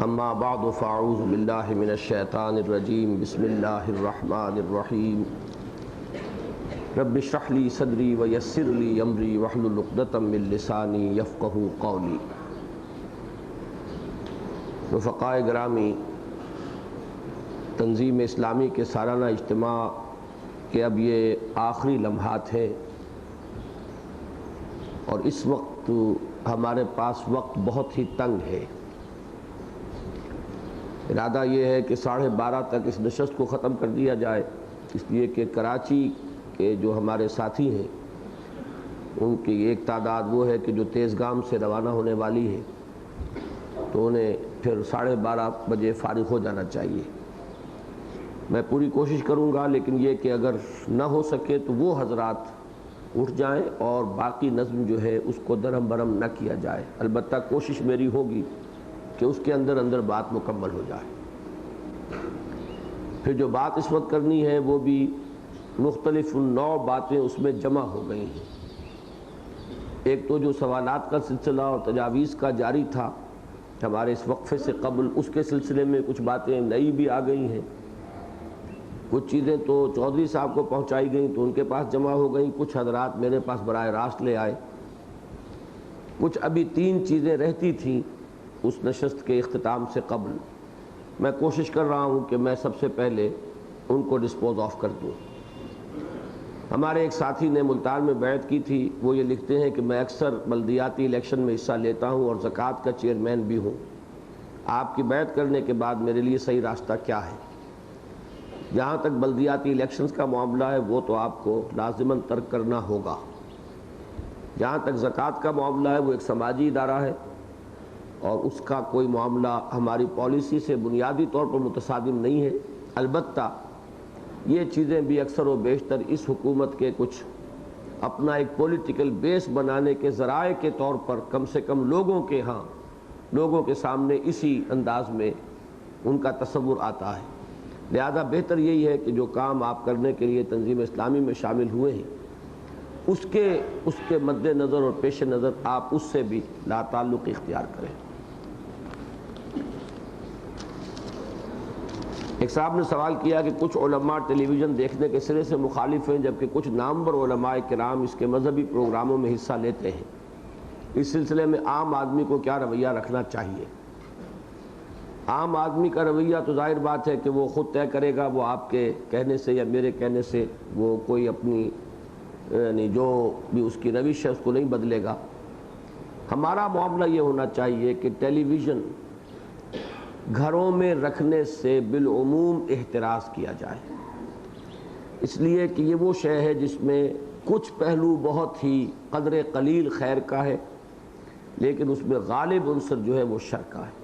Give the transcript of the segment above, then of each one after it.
اما بعد فاعوذ باللہ من الشیطان الرجیم بسم اللہ الرحمن الرحیم رب اشرح لی صدری ویسر لی امری واحلل عقدۃ من لسانی یفقہوا قولی۔ رفقائے گرامی، تنظیم اسلامی کے سالانہ اجتماع کے اب یہ آخری لمحات ہیں اور اس وقت ہمارے پاس وقت بہت ہی تنگ ہے۔ ارادہ یہ ہے کہ 12:30 تک اس نشست کو ختم کر دیا جائے، اس لیے کہ کراچی کے جو ہمارے ساتھی ہیں ان کی ایک تعداد وہ ہے کہ جو تیزگام سے روانہ ہونے والی ہے، تو انہیں پھر 12:30 بجے فارغ ہو جانا چاہیے۔ میں پوری کوشش کروں گا، لیکن یہ کہ اگر نہ ہو سکے تو وہ حضرات اٹھ جائیں اور باقی نظم جو ہے اس کو درہم برہم نہ کیا جائے۔ البتہ کوشش میری ہوگی کہ اس کے اندر بات مکمل ہو جائے۔ پھر جو بات اس وقت کرنی ہے وہ بھی مختلف نوع باتیں اس میں جمع ہو گئی ہیں۔ ایک تو جو سوالات کا سلسلہ اور تجاویز کا جاری تھا ہمارے اس وقفے سے قبل، اس کے سلسلے میں کچھ باتیں نئی بھی آ گئی ہیں۔ کچھ چیزیں تو چودھری صاحب کو پہنچائی گئیں تو ان کے پاس جمع ہو گئیں، کچھ حضرات میرے پاس براہ راست لے آئے، کچھ ابھی 3 چیزیں رہتی تھیں اس نشست کے اختتام سے قبل۔ میں کوشش کر رہا ہوں کہ میں سب سے پہلے ان کو ڈسپوز آف کر دوں۔ ہمارے ایک ساتھی نے ملتان میں بیعت کی تھی، وہ یہ لکھتے ہیں کہ میں اکثر بلدیاتی الیکشن میں حصہ لیتا ہوں اور زکوٰۃ کا چیئرمین بھی ہوں۔ آپ کی بیعت کرنے کے بعد میرے لیے صحیح راستہ کیا ہے؟ جہاں تک بلدیاتی الیکشنز کا معاملہ ہے وہ تو آپ کو لازماً ترک کرنا ہوگا۔ جہاں تک زکوٰۃ کا معاملہ ہے وہ ایک سماجی ادارہ ہے اور اس کا کوئی معاملہ ہماری پالیسی سے بنیادی طور پر متصادم نہیں ہے۔ البتہ یہ چیزیں بھی اکثر و بیشتر اس حکومت کے کچھ اپنا ایک پولیٹیکل بیس بنانے کے ذرائع کے طور پر کم سے کم لوگوں کے سامنے اسی انداز میں ان کا تصور آتا ہے۔ لہذا بہتر یہی ہے کہ جو کام آپ کرنے کے لیے تنظیم اسلامی میں شامل ہوئے ہیں اس کے مد نظر اور پیش نظر آپ اس سے بھی لا تعلق اختیار کریں۔ ایک صاحب نے سوال کیا کہ کچھ علماء ٹیلی ویژن دیکھنے کے سرے سے مخالف ہیں، جبکہ کچھ نامور علماء کرام اس کے مذہبی پروگراموں میں حصہ لیتے ہیں۔ اس سلسلے میں عام آدمی کو کیا رویہ رکھنا چاہیے؟ عام آدمی کا رویہ تو ظاہر بات ہے کہ وہ خود طے کرے گا، وہ آپ کے کہنے سے یا میرے کہنے سے وہ کوئی اپنی یعنی جو بھی اس کی روش ہے اس کو نہیں بدلے گا۔ ہمارا معاملہ یہ ہونا چاہیے کہ ٹیلی ویژن گھروں میں رکھنے سے بالعموم احتراز کیا جائے، اس لیے کہ یہ وہ شے ہے جس میں کچھ پہلو بہت ہی قدر قلیل خیر کا ہے، لیکن اس میں غالب عنصر جو ہے وہ شر کا ہے۔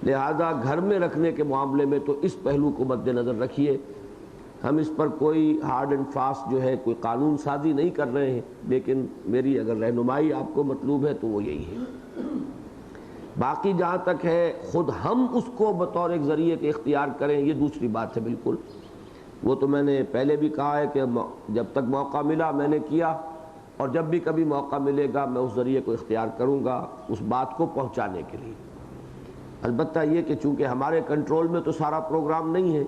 لہذا گھر میں رکھنے کے معاملے میں تو اس پہلو کو مد نظر رکھیے۔ ہم اس پر کوئی ہارڈ اینڈ فاسٹ جو ہے کوئی قانون سازی نہیں کر رہے ہیں، لیکن میری اگر رہنمائی آپ کو مطلوب ہے تو وہ یہی ہے۔ باقی جہاں تک ہے خود ہم اس کو بطور ایک ذریعے کے اختیار کریں، یہ دوسری بات ہے بالکل۔ وہ تو میں نے پہلے بھی کہا ہے کہ جب تک موقع ملا میں نے کیا، اور جب بھی کبھی موقع ملے گا میں اس ذریعے کو اختیار کروں گا اس بات کو پہنچانے کے لیے۔ البتہ یہ کہ چونکہ ہمارے کنٹرول میں تو سارا پروگرام نہیں ہے،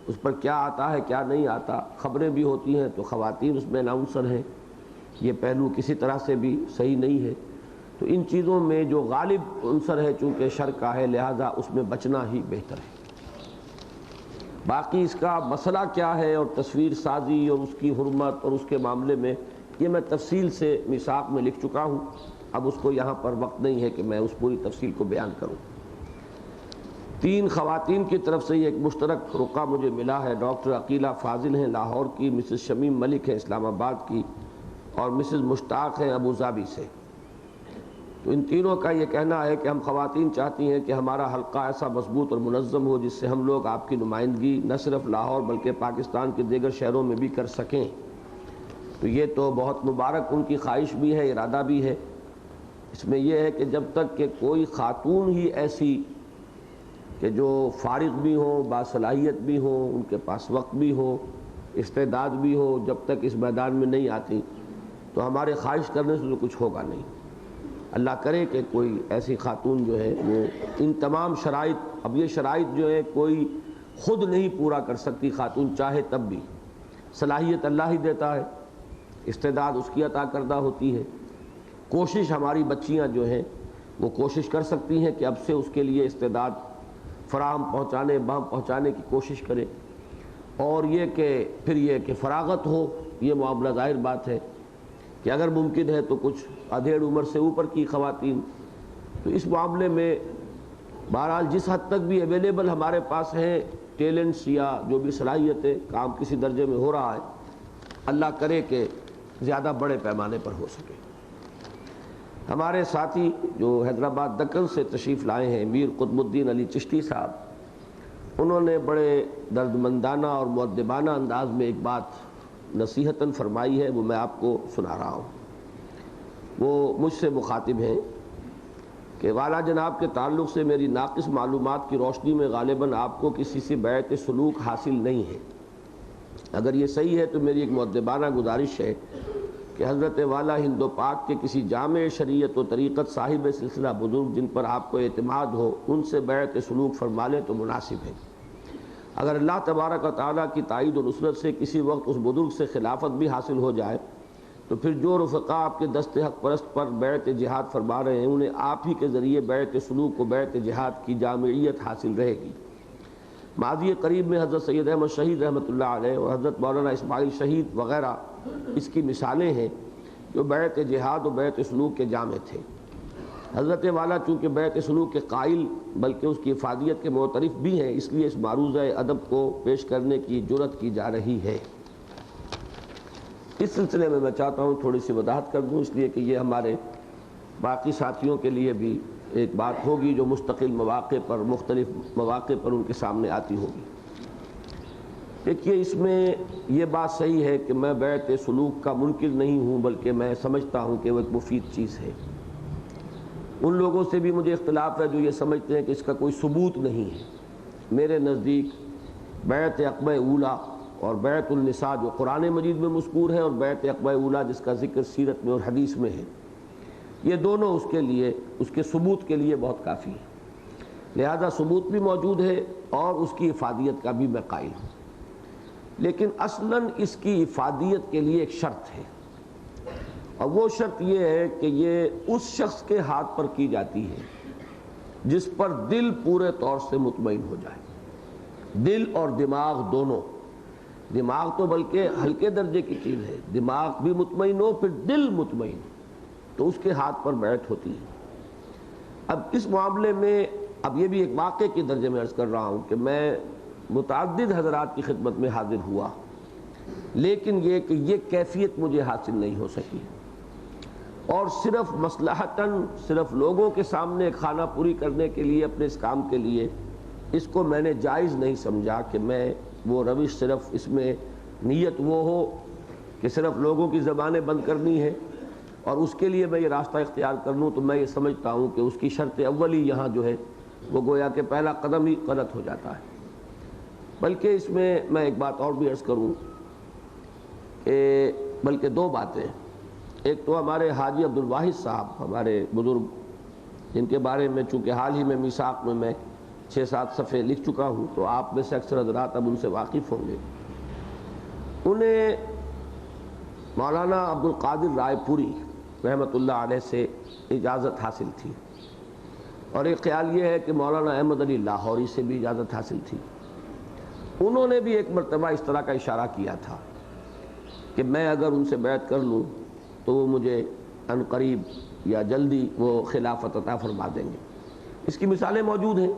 اس پر کیا آتا ہے کیا نہیں آتا، خبریں بھی ہوتی ہیں تو خواتین اس میں اناؤنسر ہیں، یہ پہلو کسی طرح سے بھی صحیح نہیں ہے۔ تو ان چیزوں میں جو غالب عنصر ہے چونکہ شر کا ہے، لہذا اس میں بچنا ہی بہتر ہے۔ باقی اس کا مسئلہ کیا ہے اور تصویر سازی اور اس کی حرمت اور اس کے معاملے میں یہ میں تفصیل سے میثاق میں لکھ چکا ہوں، اب اس کو یہاں پر وقت نہیں ہے کہ میں اس پوری تفصیل کو بیان کروں۔ 3 خواتین کی طرف سے یہ ایک مشترک رقعہ مجھے ملا ہے۔ ڈاکٹر عقیلہ فاضل ہیں لاہور کی، مسز شمیم ملک ہیں اسلام آباد کی، اور مسز مشتاق ہیں ابوظہبی سے۔ تو ان تینوں کا یہ کہنا ہے کہ ہم خواتین چاہتی ہیں کہ ہمارا حلقہ ایسا مضبوط اور منظم ہو جس سے ہم لوگ آپ کی نمائندگی نہ صرف لاہور بلکہ پاکستان کے دیگر شہروں میں بھی کر سکیں۔ تو یہ تو بہت مبارک ان کی خواہش بھی ہے، ارادہ بھی ہے۔ اس میں یہ ہے کہ جب تک کہ کوئی خاتون ہی ایسی کہ جو فارغ بھی ہوں، باصلاحیت بھی ہوں، ان کے پاس وقت بھی ہو، استعداد بھی ہو، جب تک اس میدان میں نہیں آتی تو ہمارے خواہش کرنے سے تو کچھ ہوگا نہیں۔ اللہ کرے کہ کوئی ایسی خاتون جو ہے وہ ان تمام شرائط، اب یہ شرائط جو ہے کوئی خود نہیں پورا کر سکتی خاتون چاہے تب بھی، صلاحیت اللہ ہی دیتا ہے، استعداد اس کی عطا کردہ ہوتی ہے، کوشش ہماری بچیاں جو ہیں وہ کوشش کر سکتی ہیں کہ اب سے اس کے لیے استعداد فراہم پہنچانے کی کوشش کرے، اور یہ کہ پھر یہ کہ فراغت ہو، یہ معاملہ ظاہر بات ہے کہ اگر ممکن ہے تو کچھ ادھیڑ عمر سے اوپر کی خواتین، تو اس معاملے میں بہرحال جس حد تک بھی اویلیبل ہمارے پاس ہیں ٹیلنٹس یا جو بھی صلاحیتیں، کام کسی درجے میں ہو رہا ہے، اللہ کرے کہ زیادہ بڑے پیمانے پر ہو سکے۔ ہمارے ساتھی جو حیدرآباد دکن سے تشریف لائے ہیں میر قطب الدین علی چشتی صاحب، انہوں نے بڑے دردمندانہ اور مؤدبانہ انداز میں ایک بات نصیحتاً فرمائی ہے، وہ میں آپ کو سنا رہا ہوں۔ وہ مجھ سے مخاطب ہیں کہ والا جناب کے تعلق سے میری ناقص معلومات کی روشنی میں غالباً آپ کو کسی سے بیعت سلوک حاصل نہیں ہے۔ اگر یہ صحیح ہے تو میری ایک مؤدبانہ گزارش ہے کہ حضرت والا ہند و پاک کے کسی جامع شریعت و طریقت صاحب سلسلہ بزرگ جن پر آپ کو اعتماد ہو، ان سے بیعت سلوک فرما لیں تو مناسب ہے۔ اگر اللہ تبارک و تعالیٰ کی تائید و نصرت سے کسی وقت اس بزرگ سے خلافت بھی حاصل ہو جائے تو پھر جو رفقا آپ کے دست حق پرست پر بیعت جہاد فرما رہے ہیں، انہیں آپ ہی کے ذریعے بیعت سلوک و بیعت جہاد کی جامعیت حاصل رہے گی۔ ماضی قریب میں حضرت سید احمد شہید رحمۃ اللہ علیہ اور حضرت مولانا اسماعیل شہید وغیرہ اس کی مثالیں ہیں جو بیعت جہاد و بیعت سلوک کے جامع تھے۔ حضرت والا چونکہ بیعت سلوک کے قائل بلکہ اس کی افادیت کے معترف بھی ہیں، اس لیے اس معروضہ ادب کو پیش کرنے کی جرأت کی جا رہی ہے۔ اس سلسلے میں میں چاہتا ہوں تھوڑی سی وضاحت کر دوں، اس لیے کہ یہ ہمارے باقی ساتھیوں کے لیے بھی ایک بات ہوگی جو مستقل مواقع پر، مختلف مواقع پر ان کے سامنے آتی ہوگی۔ دیکھیے، اس میں یہ بات صحیح ہے کہ میں بیعت سلوک کا منکر نہیں ہوں، بلکہ میں سمجھتا ہوں کہ وہ ایک مفید چیز ہے۔ ان لوگوں سے بھی مجھے اختلاف ہے جو یہ سمجھتے ہیں کہ اس کا کوئی ثبوت نہیں ہے۔ میرے نزدیک بیعت عقبہ اولیٰ اور بیعت النساء جو قرآن مجید میں مذکور ہے، اور بیعت عقبہ اولیٰ جس کا ذکر سیرت میں اور حدیث میں ہے، یہ دونوں اس کے لیے، اس کے ثبوت کے لیے بہت کافی ہے۔ لہذا ثبوت بھی موجود ہے اور اس کی افادیت کا بھی میں قائل ہوں، لیکن اصلاً اس کی افادیت کے لیے ایک شرط ہے، اور وہ شرط یہ ہے کہ یہ اس شخص کے ہاتھ پر کی جاتی ہے جس پر دل پورے طور سے مطمئن ہو جائے۔ دل اور دماغ دونوں، دماغ تو بلکہ ہلکے درجے کی چیز ہے، دماغ بھی مطمئن ہو پھر دل مطمئن ہو تو اس کے ہاتھ پر بیعت ہوتی ہے۔ اب اس معاملے میں اب یہ بھی ایک واقعے کے درجے میں عرض کر رہا ہوں کہ میں متعدد حضرات کی خدمت میں حاضر ہوا، لیکن یہ کہ یہ کیفیت مجھے حاصل نہیں ہو سکی، اور صرف مصلحتاً، صرف لوگوں کے سامنے خانہ پوری کرنے کے لیے، اپنے اس کام کے لیے اس کو میں نے جائز نہیں سمجھا کہ میں وہ روش، صرف اس میں نیت وہ ہو کہ صرف لوگوں کی زبانیں بند کرنی ہے اور اس کے لیے میں یہ راستہ اختیار کر لوں، تو میں یہ سمجھتا ہوں کہ اس کی شرط اولی یہاں جو ہے وہ گویا کہ پہلا قدم ہی غلط ہو جاتا ہے۔ بلکہ اس میں ایک بات اور بھی عرض کروں کہ بلکہ دو باتیں، ایک تو ہمارے حاجی عبدالواحد صاحب، ہمارے بزرگ، جن کے بارے میں چونکہ حال ہی میں میثاق میں 6-7 صفحے لکھ چکا ہوں تو آپ میں سے اکثر حضرات اب ان سے واقف ہوں گے، انہیں مولانا عبدالقادر رائے پوری رحمۃ اللہ علیہ سے اجازت حاصل تھی، اور ایک خیال یہ ہے کہ مولانا احمد علی لاہوری سے بھی اجازت حاصل تھی۔ انہوں نے بھی ایک مرتبہ اس طرح کا اشارہ کیا تھا کہ میں اگر ان سے بیعت کر لوں تو وہ مجھے ان قریب یا جلدی وہ خلافت عطا فرما دیں گے۔ اس کی مثالیں موجود ہیں،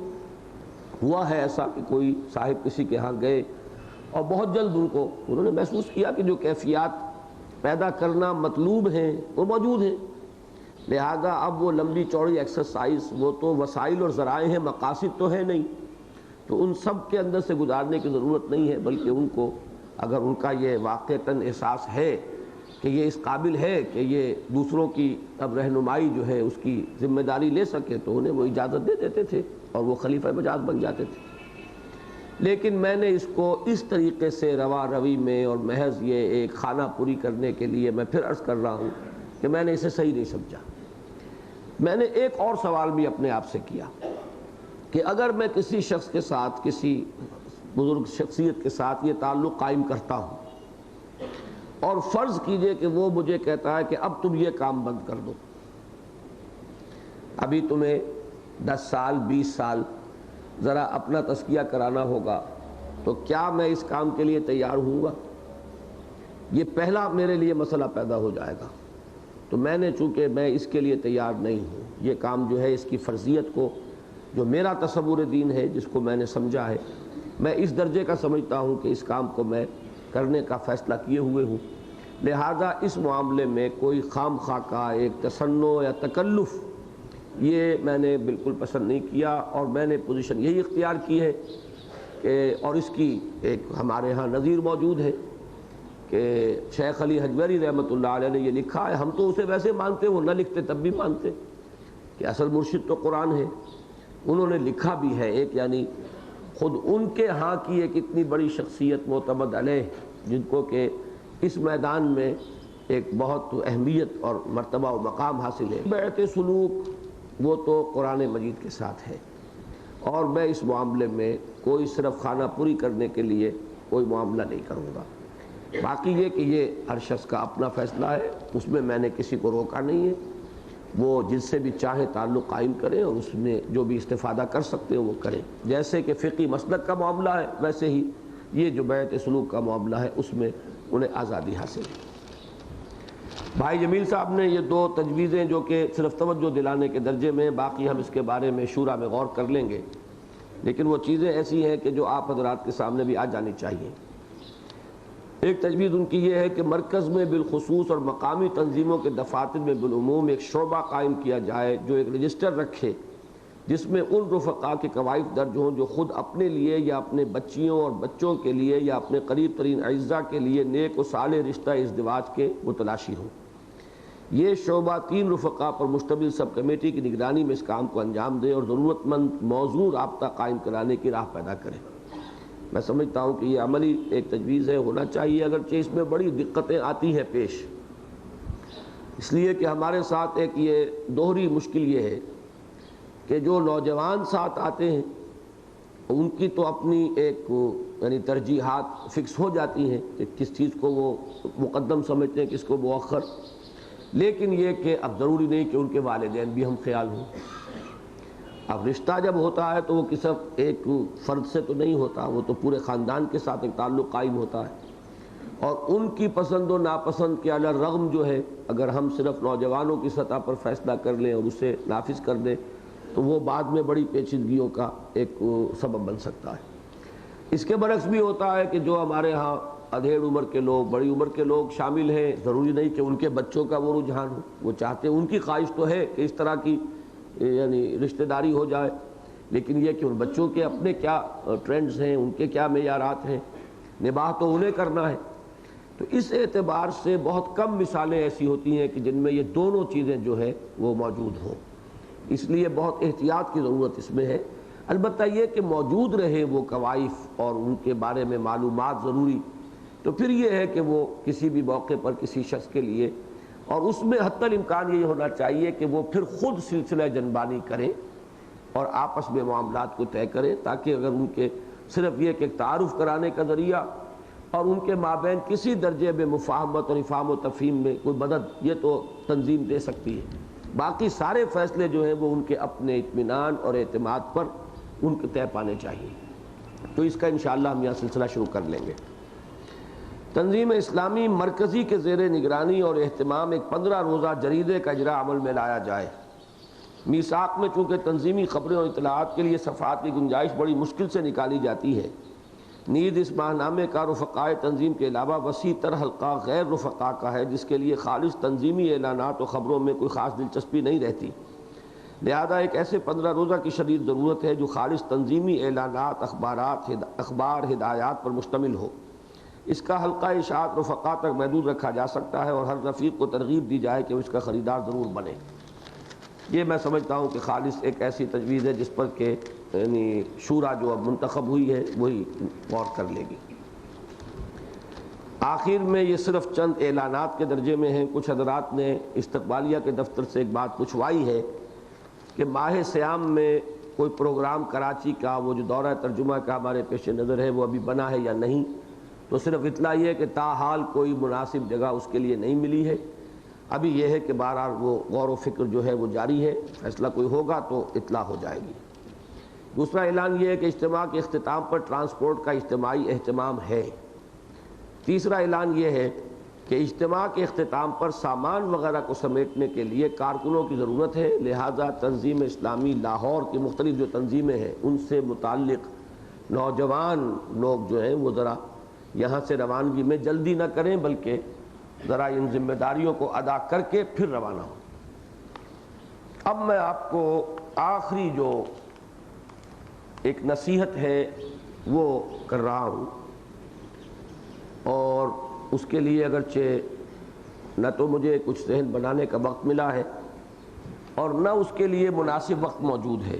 ہوا ہے ایسا کہ کوئی صاحب کسی کے ہاں گئے اور بہت جلد انہوں نے محسوس کیا کہ جو کیفیات پیدا کرنا مطلوب ہیں وہ موجود ہیں، لہذا اب وہ لمبی چوڑی ایکسرسائز، وہ تو وسائل اور ذرائع ہیں، مقاصد تو ہے نہیں، تو ان سب کے اندر سے گزارنے کی ضرورت نہیں ہے، بلکہ ان کو اگر ان کا یہ واقعتاً احساس ہے کہ یہ اس قابل ہے کہ یہ دوسروں کی اب رہنمائی جو ہے اس کی ذمہ داری لے سکے تو انہیں وہ اجازت دے دیتے تھے اور وہ خلیفہ مجاز بن جاتے تھے۔ لیکن میں نے اس کو اس طریقے سے روا روی میں اور محض یہ ایک خانہ پوری کرنے کے لیے میں پھر عرض کر رہا ہوں کہ میں نے اسے صحیح نہیں سمجھا۔ میں نے ایک اور سوال بھی اپنے آپ سے کیا کہ اگر میں کسی شخص کے ساتھ، کسی بزرگ شخصیت کے ساتھ یہ تعلق قائم کرتا ہوں اور فرض کیجئے کہ وہ مجھے کہتا ہے کہ اب تم یہ کام بند کر دو، ابھی تمہیں 10 سال 20 سال ذرا اپنا تزکیہ کرانا ہوگا، تو کیا میں اس کام کے لیے تیار ہوں گا؟ یہ پہلا میرے لیے مسئلہ پیدا ہو جائے گا۔ تو میں نے چونکہ میں اس کے لیے تیار نہیں ہوں، یہ کام جو ہے اس کی فرضیت کو، جو میرا تصور دین ہے جس کو میں نے سمجھا ہے، میں اس درجے کا سمجھتا ہوں کہ اس کام کو میں کرنے کا فیصلہ کیے ہوئے ہوں، لہذا اس معاملے میں کوئی خام خواہ کا ایک تصنع یا تکلف یہ میں نے بالکل پسند نہیں کیا، اور میں نے پوزیشن یہی اختیار کی ہے کہ، اور اس کی ایک ہمارے ہاں نظیر موجود ہے کہ شیخ علی حجویری رحمۃ اللہ علیہ نے یہ لکھا ہے، ہم تو اسے ویسے مانتے، وہ نہ لکھتے تب بھی مانتے کہ اصل مرشد تو قرآن ہے۔ انہوں نے لکھا بھی ہے ایک، یعنی خود ان کے ہاں کی ایک اتنی بڑی شخصیت معتمد علیہ، جن کو کہ اس میدان میں ایک بہت اہمیت اور مرتبہ و مقام حاصل ہے۔ بیعت سلوک وہ تو قرآن مجید کے ساتھ ہے، اور میں اس معاملے میں کوئی صرف خانہ پوری کرنے کے لیے کوئی معاملہ نہیں کروں گا۔ باقی یہ کہ یہ ہر شخص کا اپنا فیصلہ ہے، اس میں نے کسی کو روکا نہیں ہے، وہ جس سے بھی چاہے تعلق قائم کریں اور اس میں جو بھی استفادہ کر سکتے ہیں وہ کریں۔ جیسے کہ فقہی مسلک کا معاملہ ہے، ویسے ہی یہ جو بیعت سلوک کا معاملہ ہے اس میں انہیں آزادی حاصل ہے۔ بھائی جمیل صاحب نے یہ 2 تجویزیں جو کہ صرف توجہ دلانے کے درجے میں، باقی ہم اس کے بارے میں شورا میں غور کر لیں گے، لیکن وہ چیزیں ایسی ہیں کہ جو آپ حضرات کے سامنے بھی آ جانی چاہیے۔ ایک تجویز ان کی یہ ہے کہ مرکز میں بالخصوص اور مقامی تنظیموں کے دفاتر میں بالعموم ایک شعبہ قائم کیا جائے جو ایک رجسٹر رکھے، جس میں ان رفقا کے کوائف درج ہوں جو خود اپنے لیے یا اپنے بچیوں اور بچوں کے لیے یا اپنے قریب ترین اعزاء کے لیے نیک و صالح رشتہ ازدواج کے متلاشی ہوں۔ یہ شعبہ 3 رفقا پر مشتمل سب کمیٹی کی نگرانی میں اس کام کو انجام دے اور ضرورت مند موضوع رابطہ قائم کرانے کی راہ پیدا کرے۔ میں سمجھتا ہوں کہ یہ عملی ایک تجویز ہے، ہونا چاہیے، اگرچہ اس میں بڑی دقتیں آتی ہیں پیش، اس لیے کہ ہمارے ساتھ ایک یہ دوہری مشکل یہ ہے کہ جو نوجوان ساتھ آتے ہیں ان کی تو اپنی ایک یعنی ترجیحات فکس ہو جاتی ہیں کہ کس چیز کو وہ مقدم سمجھتے ہیں، کس کو مؤخر، لیکن یہ کہ اب ضروری نہیں کہ ان کے والدین بھی ہم خیال ہوں۔ اب رشتہ جب ہوتا ہے تو وہ صرف ایک فرد سے تو نہیں ہوتا، وہ تو پورے خاندان کے ساتھ ایک تعلق قائم ہوتا ہے، اور ان کی پسند و ناپسند کے علی الرغم جو ہے، اگر ہم صرف نوجوانوں کی سطح پر فیصلہ کر لیں اور اسے نافذ کر دیں تو وہ بعد میں بڑی پیچیدگیوں کا ایک سبب بن سکتا ہے۔ اس کے برعکس بھی ہوتا ہے کہ جو ہمارے ہاں ادھیڑ عمر کے لوگ، بڑی عمر کے لوگ شامل ہیں، ضروری نہیں کہ ان کے بچوں کا وہ رجحان ہو، وہ چاہتے ہیں، ان کی خواہش تو ہے کہ اس طرح کی یعنی رشتہ داری ہو جائے، لیکن یہ کہ ان بچوں کے اپنے کیا ٹرینڈز ہیں، ان کے کیا معیارات ہیں، نباہ تو انہیں کرنا ہے۔ تو اس اعتبار سے بہت کم مثالیں ایسی ہوتی ہیں کہ جن میں یہ دونوں چیزیں جو ہے وہ موجود ہوں، اس لیے بہت احتیاط کی ضرورت اس میں ہے۔ البتہ یہ کہ موجود رہے وہ کوائف اور ان کے بارے میں معلومات ضروری، تو پھر یہ ہے کہ وہ کسی بھی موقع پر کسی شخص کے لیے، اور اس میں حتی الامکان یہ ہونا چاہیے کہ وہ پھر خود سلسلہ جنبانی کریں اور آپس میں معاملات کو طے کریں، تاکہ اگر ان کے صرف یہ کہ تعارف کرانے کا ذریعہ اور ان کے مابین کسی درجے میں مفاہمت اور افہام و تفہیم میں کوئی مدد یہ تو تنظیم دے سکتی ہے، باقی سارے فیصلے جو ہیں وہ ان کے اپنے اطمینان اور اعتماد پر ان کے طے پانے چاہیے۔ تو اس کا انشاءاللہ ہم یہاں سلسلہ شروع کر لیں گے۔ تنظیم اسلامی مرکزی کے زیر نگرانی اور اہتمام ایک 15 روزہ جریدے کا اجراء عمل میں لایا جائے۔ میثاق میں چونکہ تنظیمی خبریں اور اطلاعات کے لیے صفحات کی گنجائش بڑی مشکل سے نکالی جاتی ہے، نیز اس ماہنامے کا رفقائے تنظیم کے علاوہ وسیع تر حلقہ غیر رفقا کا ہے، جس کے لیے خالص تنظیمی اعلانات و خبروں میں کوئی خاص دلچسپی نہیں رہتی، لہذا ایک ایسے 15 روزہ کی شدید ضرورت ہے جو خالص تنظیمی اعلانات، اخبار، ہدایات پر مشتمل ہو۔ اس کا حلقہ اشاعت رفقا تک محدود رکھا جا سکتا ہے اور ہر رفیق کو ترغیب دی جائے کہ اس کا خریدار ضرور بنے۔ یہ میں سمجھتا ہوں کہ خالص ایک ایسی تجویز ہے جس پر کہ یعنی شورا جو اب منتخب ہوئی ہے وہی غور کر لے گی۔ آخر میں یہ صرف چند اعلانات کے درجے میں ہیں۔ کچھ حضرات نے استقبالیہ کے دفتر سے ایک بات پوچھوائی ہے کہ ماہ سیام میں کوئی پروگرام کراچی کا وہ جو دورہ ترجمہ کا ہمارے پیش نظر ہے وہ ابھی بنا ہے یا نہیں، تو صرف اطلاع یہ ہے کہ تاحال کوئی مناسب جگہ اس کے لیے نہیں ملی ہے۔ ابھی یہ ہے کہ بہرحال وہ غور و فکر جو ہے وہ جاری ہے، فیصلہ کوئی ہوگا تو اطلاع ہو جائے گی۔ دوسرا اعلان یہ ہے کہ اجتماع کے اختتام پر ٹرانسپورٹ کا اجتماعی اہتمام ہے۔ تیسرا اعلان یہ ہے کہ اجتماع کے اختتام پر سامان وغیرہ کو سمیٹنے کے لیے کارکنوں کی ضرورت ہے، لہذا تنظیم اسلامی لاہور کی مختلف جو تنظیمیں ہیں ان سے متعلق نوجوان لوگ جو ہیں وہ ذرا یہاں سے روانگی میں جلدی نہ کریں، بلکہ ذرا ان ذمہ داریوں کو ادا کر کے پھر روانہ ہوں۔ اب میں آپ کو آخری جو ایک نصیحت ہے وہ کر رہا ہوں، اور اس کے لیے اگرچہ نہ تو مجھے کچھ ذہن بنانے کا وقت ملا ہے اور نہ اس کے لیے مناسب وقت موجود ہے۔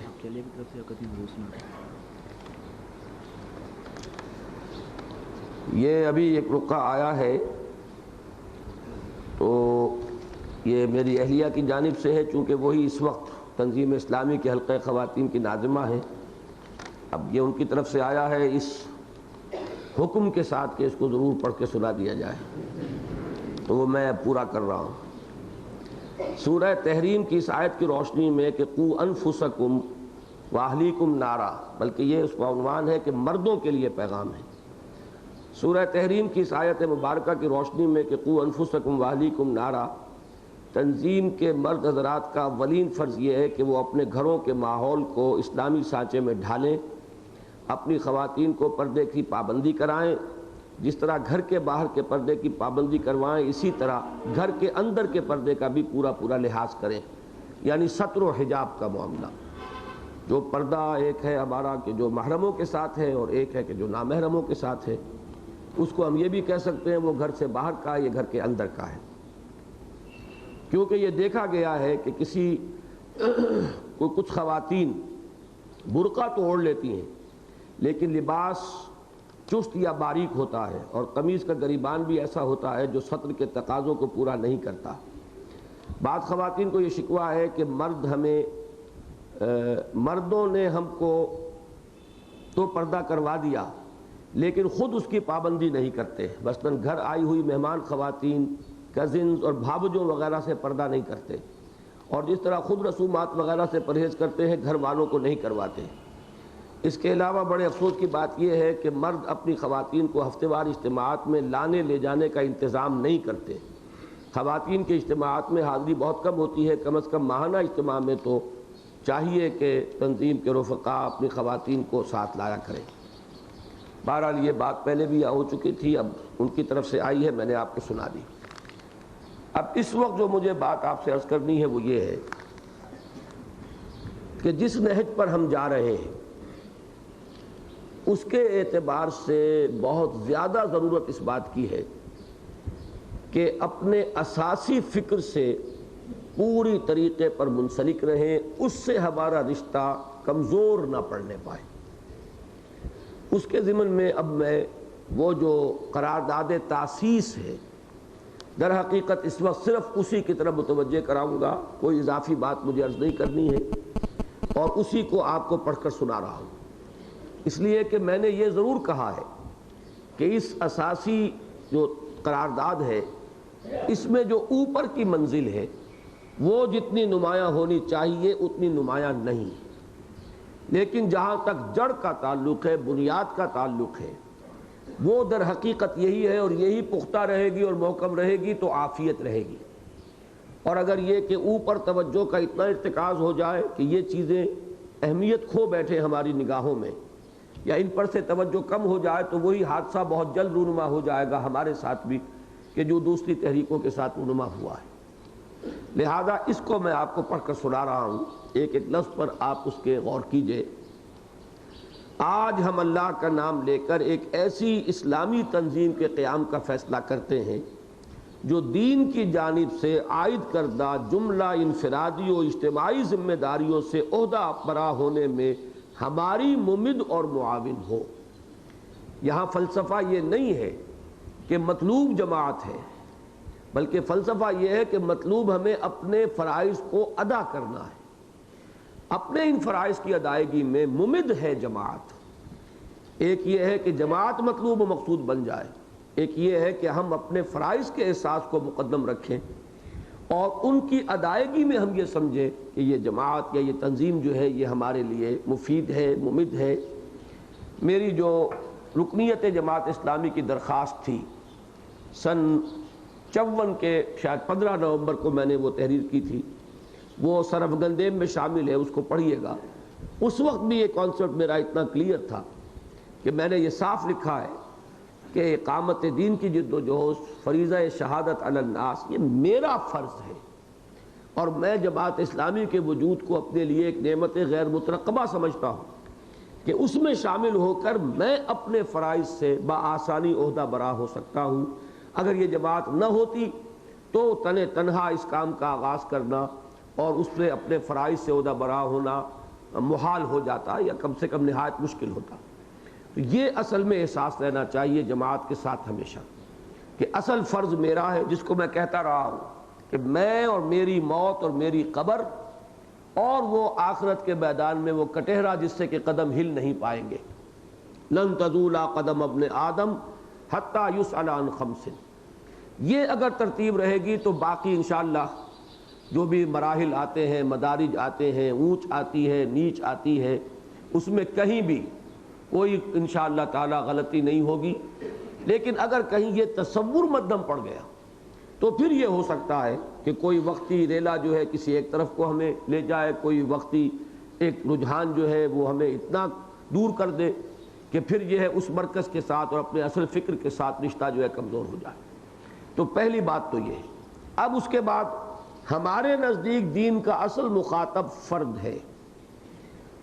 یہ ابھی ایک رقعہ آیا ہے تو یہ میری اہلیہ کی جانب سے ہے، چونکہ وہی اس وقت تنظیم اسلامی کے حلقہ خواتین کی ناظمہ ہیں۔ اب یہ ان کی طرف سے آیا ہے اس حکم کے ساتھ کہ اس کو ضرور پڑھ کے سنا دیا جائے، تو وہ میں پورا کر رہا ہوں۔ سورہ تحریم کی اس آیت کی روشنی میں کہ قوا انفسکم واہلیکم نارا، بلکہ یہ اس کا عنوان ہے کہ مردوں کے لیے پیغام ہے۔ سورہ تحریم کی اس آیت مبارکہ کی روشنی میں کہ قوا انفسکم واہلیکم نارا، تنظیم کے مرد حضرات کا اولین فرض یہ ہے کہ وہ اپنے گھروں کے ماحول کو اسلامی سانچے میں ڈھالیں، اپنی خواتین کو پردے کی پابندی کرائیں، جس طرح گھر کے باہر کے پردے کی پابندی کروائیں اسی طرح گھر کے اندر کے پردے کا بھی پورا لحاظ کریں، یعنی ستر و حجاب کا معاملہ۔ جو پردہ ایک ہے ہمارا کہ جو محرموں کے ساتھ ہے، اور ایک ہے کہ جو نامحرموں کے ساتھ ہے، اس کو ہم یہ بھی کہہ سکتے ہیں وہ گھر سے باہر کا ہے، یہ گھر کے اندر کا ہے، کیونکہ یہ دیکھا گیا ہے کہ کچھ خواتین برقع تو اوڑھ لیتی ہیں لیکن لباس چست یا باریک ہوتا ہے، اور قمیض کا گریبان بھی ایسا ہوتا ہے جو سطر کے تقاضوں کو پورا نہیں کرتا۔ بعض خواتین کو یہ شکوہ ہے کہ مردوں نے ہم کو تو پردہ کروا دیا لیکن خود اس کی پابندی نہیں کرتے، مثلاً گھر آئی ہوئی مہمان خواتین، کزنز اور بھابجوں وغیرہ سے پردہ نہیں کرتے، اور جس طرح خود رسومات وغیرہ سے پرہیز کرتے ہیں گھر والوں کو نہیں کرواتے۔ اس کے علاوہ بڑے افسوس کی بات یہ ہے کہ مرد اپنی خواتین کو ہفتے وار اجتماعات میں لانے لے جانے کا انتظام نہیں کرتے۔ خواتین کے اجتماعات میں حاضری بہت کم ہوتی ہے، کم از کم ماہانہ اجتماع میں تو چاہیے کہ تنظیم کے رفقا اپنی خواتین کو ساتھ لایا کریں۔ بہرحال یہ بات پہلے بھی ہو چکی تھی، اب ان کی طرف سے آئی ہے، میں نے آپ کو سنا دی۔ اب اس وقت جو مجھے بات آپ سے عرض کرنی ہے وہ یہ ہے کہ جس نہج پر ہم جا رہے ہیں اس کے اعتبار سے بہت زیادہ ضرورت اس بات کی ہے کہ اپنے اساسی فکر سے پوری طریقے پر منسلک رہیں، اس سے ہمارا رشتہ کمزور نہ پڑنے پائے۔ اس کے ضمن میں اب میں وہ جو قرارداد تاسیس ہے، در حقیقت اس وقت صرف اسی کی طرف متوجہ کراؤں گا، کوئی اضافی بات مجھے عرض نہیں کرنی ہے، اور اسی کو آپ کو پڑھ کر سنا رہا ہوں، اس لیے کہ میں نے یہ ضرور کہا ہے کہ اس اساسی جو قرارداد ہے اس میں جو اوپر کی منزل ہے وہ جتنی نمایاں ہونی چاہیے اتنی نمایاں نہیں، لیکن جہاں تک جڑ کا تعلق ہے، بنیاد کا تعلق ہے، وہ در حقیقت یہی ہے، اور یہی پختہ رہے گی اور محکم رہے گی تو عافیت رہے گی۔ اور اگر یہ کہ اوپر توجہ کا اتنا ارتکاز ہو جائے کہ یہ چیزیں اہمیت کھو بیٹھے ہماری نگاہوں میں، یا ان پر سے توجہ کم ہو جائے، تو وہی حادثہ بہت جلد رونما ہو جائے گا ہمارے ساتھ بھی کہ جو دوسری تحریکوں کے ساتھ رونما ہوا ہے۔ لہذا اس کو میں آپ کو پڑھ کر سنا رہا ہوں، ایک ایک لفظ پر آپ اس کے غور کیجئے۔ آج ہم اللہ کا نام لے کر ایک ایسی اسلامی تنظیم کے قیام کا فیصلہ کرتے ہیں جو دین کی جانب سے عائد کردہ جملہ انفرادی و اجتماعی ذمہ داریوں سے عہدہ برا ہونے میں ہماری ممد اور معاون ہو۔ یہاں فلسفہ یہ نہیں ہے کہ مطلوب جماعت ہے، بلکہ فلسفہ یہ ہے کہ مطلوب ہمیں اپنے فرائض کو ادا کرنا ہے۔ اپنے ان فرائض کی ادائیگی میں ممد ہے جماعت۔ ایک یہ ہے کہ جماعت مطلوب و مقصود بن جائے، ایک یہ ہے کہ ہم اپنے فرائض کے احساس کو مقدم رکھیں اور ان کی ادائیگی میں ہم یہ سمجھیں کہ یہ جماعت یا یہ تنظیم جو ہے یہ ہمارے لیے مفید ہے، ممد ہے۔ میری جو رکنیت جماعت اسلامی کی درخواست تھی سن 54 کے شاید 15 نومبر کو میں نے وہ تحریر کی تھی، وہ سرافگندیم میں شامل ہے، اس کو پڑھیے گا۔ اس وقت بھی یہ کانسیپٹ میرا اتنا کلیئر تھا کہ میں نے یہ صاف لکھا ہے کہ اقامت دین کی جد و جہد، فریضہ شہادت علی الناس، یہ میرا فرض ہے، اور میں جماعت اسلامی کے وجود کو اپنے لیے ایک نعمت غیر مترقبہ سمجھتا ہوں کہ اس میں شامل ہو کر میں اپنے فرائض سے بآسانی عہدہ برا ہو سکتا ہوں۔ اگر یہ جماعت نہ ہوتی تو تنہا اس کام کا آغاز کرنا اور اس سے اپنے فرائض سے عہدہ برا ہونا محال ہو جاتا یا کم سے کم نہایت مشکل ہوتا۔ تو یہ اصل میں احساس رہنا چاہیے جماعت کے ساتھ ہمیشہ کہ اصل فرض میرا ہے، جس کو میں کہتا رہا ہوں کہ میں اور میری موت اور میری قبر اور وہ آخرت کے میدان میں وہ کٹہرا جس سے کہ قدم ہل نہیں پائیں گے، لن تزول قدم ابن آدم حتی یسأل عن خمس۔ یہ اگر ترتیب رہے گی تو باقی انشاءاللہ جو بھی مراحل آتے ہیں، مدارج آتے ہیں، اونچ آتی ہے، نیچ آتی ہے، اس میں کہیں بھی کوئی انشاءاللہ تعالی غلطی نہیں ہوگی۔ لیکن اگر کہیں یہ تصور مدم پڑ گیا تو پھر یہ ہو سکتا ہے کہ کوئی وقتی ریلا جو ہے کسی ایک طرف کو ہمیں لے جائے، کوئی وقتی ایک رجحان جو ہے وہ ہمیں اتنا دور کر دے کہ پھر یہ ہے اس مرکز کے ساتھ اور اپنے اصل فکر کے ساتھ رشتہ جو ہے کمزور ہو جائے۔ تو پہلی بات تو یہ ہے۔ اب اس کے بعد ہمارے نزدیک دین کا اصل مخاطب فرد ہے،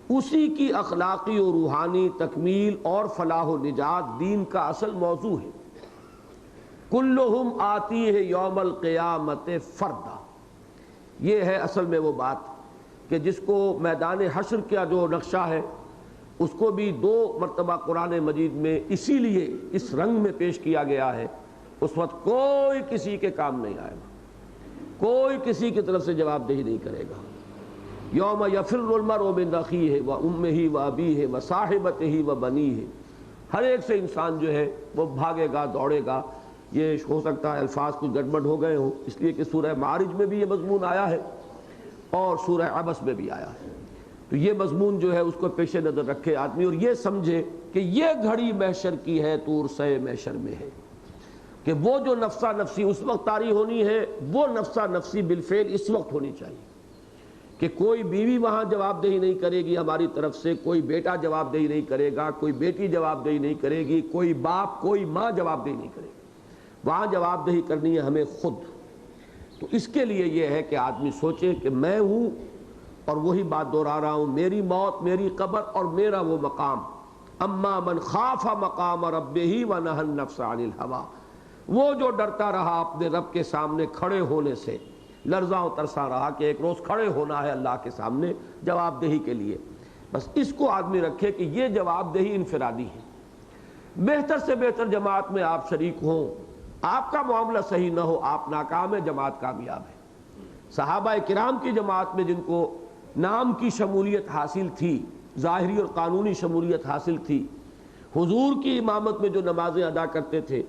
اسی کی اخلاقی و روحانی تکمیل اور فلاح و نجات دین کا اصل موضوع ہے۔ کلہم آتی ہے یوم القیامت فردا، یہ ہے اصل میں وہ بات کہ جس کو میدان حشر کا جو نقشہ ہے اس کو بھی 2 مرتبہ قرآن مجید میں اسی لیے اس رنگ میں پیش کیا گیا ہے۔ اس وقت کوئی کسی کے کام نہیں آئے گا، کوئی کسی کی طرف سے جواب دہی نہیں کرے گا۔ یوم یفر المرء من اخیہ و امہ و ابیہ و صاحبتہ و بنیہ، ہر ایک سے انسان جو ہے وہ بھاگے گا، دوڑے گا۔ یہ ہو سکتا ہے الفاظ کچھ گڑبڑ ہو گئے ہوں، اس لیے کہ سورہ معارج میں بھی یہ مضمون آیا ہے اور سورہ عبس میں بھی آیا ہے۔ تو یہ مضمون جو ہے اس کو پیش نظر رکھے آدمی اور یہ سمجھے کہ یہ گھڑی محشر کی ہے تو عرصہ محشر میں ہے، کہ وہ جو نفسہ نفسی اس وقت طاری ہونی ہے وہ نفسہ نفسی بالفعل اس وقت ہونی چاہیے، کہ کوئی بیوی وہاں جواب دہی نہیں کرے گی ہماری طرف سے، کوئی بیٹا جواب دہی نہیں کرے گا، کوئی بیٹی جواب دہی نہیں کرے گی، کوئی باپ کوئی ماں جواب دہی نہیں کرے گی، وہاں جواب دہی کرنی ہے ہمیں خود۔ تو اس کے لیے یہ ہے کہ آدمی سوچے کہ میں ہوں، اور وہی بات دہرا رہا ہوں، میری موت، میری قبر اور میرا وہ مقام۔ اما من خاف مقام ربہ ونہى النفس عن الہویٰ، وہ جو ڈرتا رہا اپنے رب کے سامنے کھڑے ہونے سے، لرزاں و ترساں رہا کہ ایک روز کھڑے ہونا ہے اللہ کے سامنے جواب دہی کے لیے، بس اس کو آدمی رکھے کہ یہ جواب دہی انفرادی ہے۔ بہتر سے بہتر جماعت میں آپ شریک ہوں، آپ کا معاملہ صحیح نہ ہو، آپ ناکام ہے، جماعت کامیاب ہے۔ صحابہ کرام کی جماعت میں جن کو نام کی شمولیت حاصل تھی، ظاہری اور قانونی شمولیت حاصل تھی، حضور کی امامت میں جو نمازیں ادا کرتے تھے،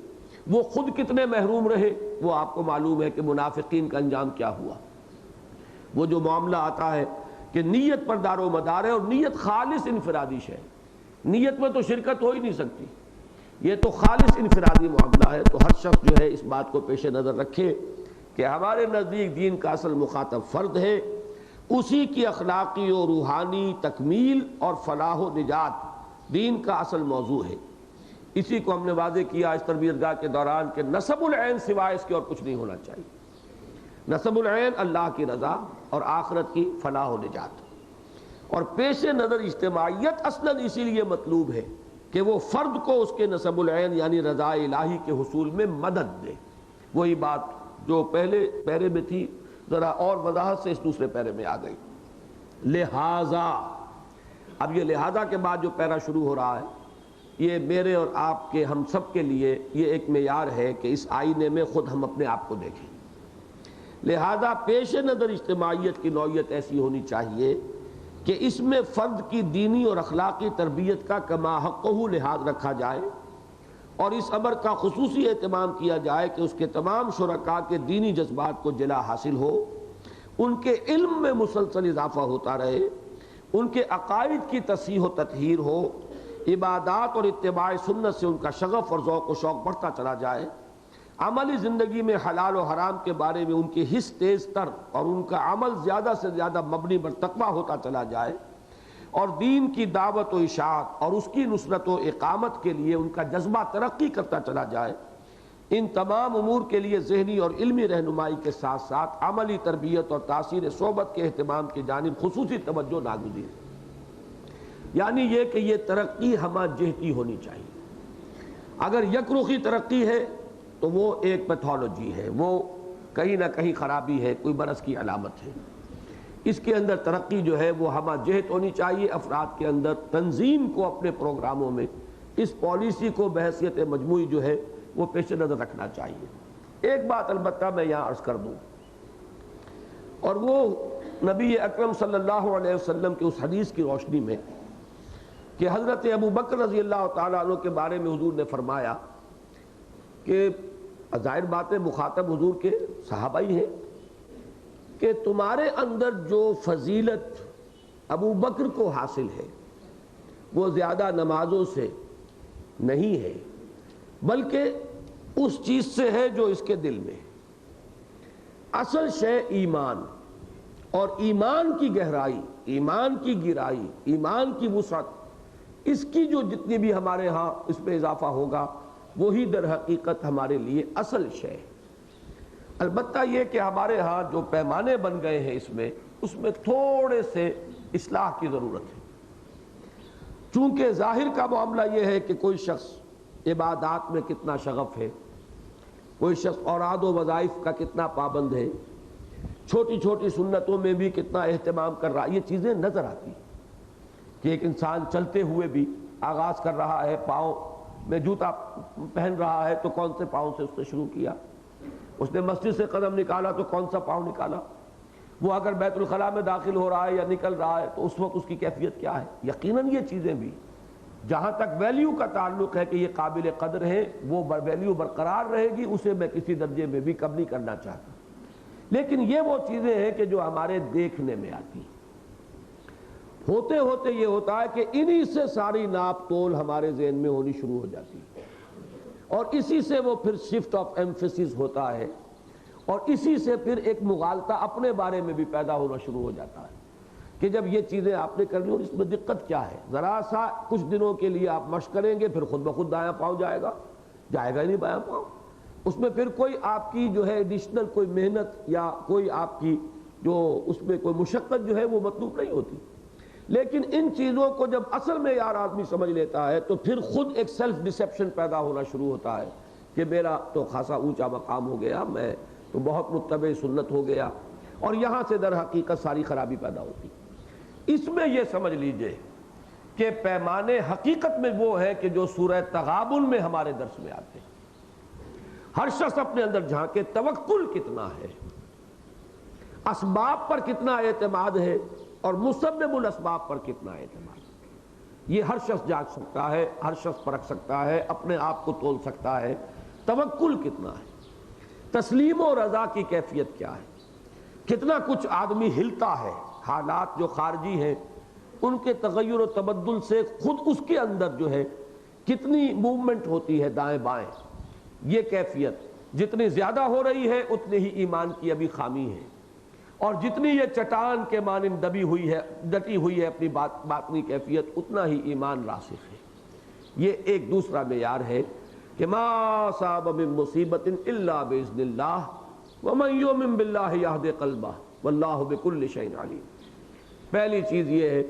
وہ خود کتنے محروم رہے وہ آپ کو معلوم ہے کہ منافقین کا انجام کیا ہوا۔ وہ جو معاملہ آتا ہے کہ نیت پر دار و مدار ہے، اور نیت خالص انفرادی ہے، نیت میں تو شرکت ہو ہی نہیں سکتی، یہ تو خالص انفرادی معاملہ ہے۔ تو ہر شخص جو ہے اس بات کو پیش نظر رکھے کہ ہمارے نزدیک دین کا اصل مخاطب فرد ہے، اسی کی اخلاقی و روحانی تکمیل اور فلاح و نجات دین کا اصل موضوع ہے۔ اسی کو ہم نے واضح کیا اس تربیت گاہ کے دوران کہ نصب العین سوائے اس کے اور کچھ نہیں ہونا چاہیے۔ نصب العین اللہ کی رضا اور آخرت کی فلاح و نجات، اور پیش نظر اجتماعیت اصلاً اسی لیے مطلوب ہے کہ وہ فرد کو اس کے نصب العین یعنی رضا الہی کے حصول میں مدد دے۔ وہی بات جو پہلے پیرے میں تھی ذرا اور وضاحت سے اس دوسرے پیرے میں آ گئی۔ لہذا، اب یہ لہذا کے بعد جو پیرا شروع ہو رہا ہے یہ میرے اور آپ کے ہم سب کے لیے یہ ایک معیار ہے کہ اس آئینے میں خود ہم اپنے آپ کو دیکھیں۔ لہذا پیش نظر اجتماعیت کی نوعیت ایسی ہونی چاہیے کہ اس میں فرد کی دینی اور اخلاقی تربیت کا کما حقہ لحاظ رکھا جائے اور اس امر کا خصوصی اہتمام کیا جائے کہ اس کے تمام شرکاء کے دینی جذبات کو جلا حاصل ہو، ان کے علم میں مسلسل اضافہ ہوتا رہے، ان کے عقائد کی تصحیح و تطہیر ہو، عبادات اور اتباع سنت سے ان کا شغف اور ذوق و شوق بڑھتا چلا جائے، عملی زندگی میں حلال و حرام کے بارے میں ان کی حس تیز تر اور ان کا عمل زیادہ سے زیادہ مبنی بر تقویٰ ہوتا چلا جائے، اور دین کی دعوت و اشاعت اور اس کی نصرت و اقامت کے لیے ان کا جذبہ ترقی کرتا چلا جائے۔ ان تمام امور کے لیے ذہنی اور علمی رہنمائی کے ساتھ ساتھ عملی تربیت اور تاثیر صحبت کے اہتمام کی جانب خصوصی توجہ ناگزیر ہے۔ یعنی یہ کہ یہ ترقی ہمہ جہتی ہونی چاہیے۔ اگر یک رخی ترقی ہے تو وہ ایک پیتھولوجی ہے، وہ کہیں نہ کہیں خرابی ہے، کوئی مرض کی علامت ہے۔ اس کے اندر ترقی جو ہے وہ ہمہ جہت ہونی چاہیے۔ افراد کے اندر تنظیم کو اپنے پروگراموں میں اس پالیسی کو بحیثیت مجموعی جو ہے وہ پیش نظر رکھنا چاہیے۔ ایک بات البتہ میں یہاں عرض کر دوں، اور وہ نبی اکرم صلی اللہ علیہ وسلم کی اس حدیث کی روشنی میں کہ حضرت ابو بکر رضی اللہ تعالیٰ عنہ کے بارے میں حضور نے فرمایا کہ ظاہر بات ہے مخاطب حضور کے صحابہ ہی ہیں، کہ تمہارے اندر جو فضیلت ابو بکر کو حاصل ہے وہ زیادہ نمازوں سے نہیں ہے، بلکہ اس چیز سے ہے جو اس کے دل میں ہے۔ اصل شے ایمان، اور ایمان کی گہرائی، ایمان کی گہرائی، ایمان کی وسعت، اس کی جو جتنی بھی ہمارے ہاں اس پہ اضافہ ہوگا وہی در حقیقت ہمارے لیے اصل شے۔ البتہ یہ کہ ہمارے ہاں جو پیمانے بن گئے ہیں اس میں تھوڑے سے اصلاح کی ضرورت ہے۔ چونکہ ظاہر کا معاملہ یہ ہے کہ کوئی شخص عبادات میں کتنا شغف ہے، کوئی شخص اوراد و وظائف کا کتنا پابند ہے، چھوٹی چھوٹی سنتوں میں بھی کتنا اہتمام کر رہا ہے، یہ چیزیں نظر آتی ہیں کہ ایک انسان چلتے ہوئے بھی آغاز کر رہا ہے، پاؤں میں جوتا پہن رہا ہے تو کون سے پاؤں سے اس نے شروع کیا، اس نے مسجد سے قدم نکالا تو کون سا پاؤں نکالا، وہ اگر بیت الخلاء میں داخل ہو رہا ہے یا نکل رہا ہے تو اس وقت اس کی کیفیت کیا ہے۔ یقیناً یہ چیزیں بھی جہاں تک ویلیو کا تعلق ہے کہ یہ قابل قدر ہے، وہ ویلیو برقرار رہے گی، اسے میں کسی درجے میں بھی کم نہیں کرنا چاہتا۔ لیکن یہ وہ چیزیں ہیں کہ جو ہمارے دیکھنے میں آتی ہیں، ہوتے ہوتے یہ ہوتا ہے کہ انہی سے ساری ناپ تول ہمارے ذہن میں ہونی شروع ہو جاتی ہے، اور اسی سے وہ پھر شفٹ آف ایمفیسس ہوتا ہے، اور اسی سے پھر ایک مغالطہ اپنے بارے میں بھی پیدا ہونا شروع ہو جاتا ہے کہ جب یہ چیزیں آپ نے کر لی اور اس میں دقت کیا ہے، ذرا سا کچھ دنوں کے لیے آپ مشق کریں گے پھر خود بخود دایاں پاؤں جائے گا ہی نہیں بایاں پاؤں، اس میں پھر کوئی آپ کی جو ہے ایڈیشنل کوئی محنت یا کوئی آپ کی جو اس میں کوئی مشقت جو ہے وہ مطلوب نہیں ہوتی۔ لیکن ان چیزوں کو جب اصل میں یار آدمی سمجھ لیتا ہے تو پھر خود ایک سیلف ڈسیپشن پیدا ہونا شروع ہوتا ہے کہ میرا تو خاصا اونچا مقام ہو گیا، میں تو بہت متبع سنت ہو گیا، اور یہاں سے در حقیقت ساری خرابی پیدا ہوتی۔ اس میں یہ سمجھ لیجئے کہ پیمانے حقیقت میں وہ ہے کہ جو سورہ تغابن میں ہمارے درس میں آتے ہیں۔ ہر شخص اپنے اندر جھانکے توکل کتنا ہے، اسباب پر کتنا اعتماد ہے، اور مسبب الاسباب پر کتنا اعتماد ہے، یہ ہر شخص جانچ سکتا ہے، ہر شخص پرکھ سکتا ہے، اپنے آپ کو تول سکتا ہے۔ توکل کتنا ہے، تسلیم و رضا کی کیفیت کیا ہے، کتنا کچھ آدمی ہلتا ہے، حالات جو خارجی ہیں ان کے تغیر و تبدل سے خود اس کے اندر جو ہے کتنی موومنٹ ہوتی ہے دائیں بائیں، یہ کیفیت جتنی زیادہ ہو رہی ہے اتنی ہی ایمان کی ابھی خامی ہے، اور جتنی یہ چٹان کے مانند ڈٹی ہوئی ہے اپنی باطنی کیفیت اتنا ہی ایمان راسخ ہے۔ یہ ایک دوسرا معیار ہے کہ ما اصاب من مصیبت الا باذن اللہ ومن یؤمن باللہ یہد قلبہ واللہ بکل شیء علیم۔ پہلی چیز یہ ہے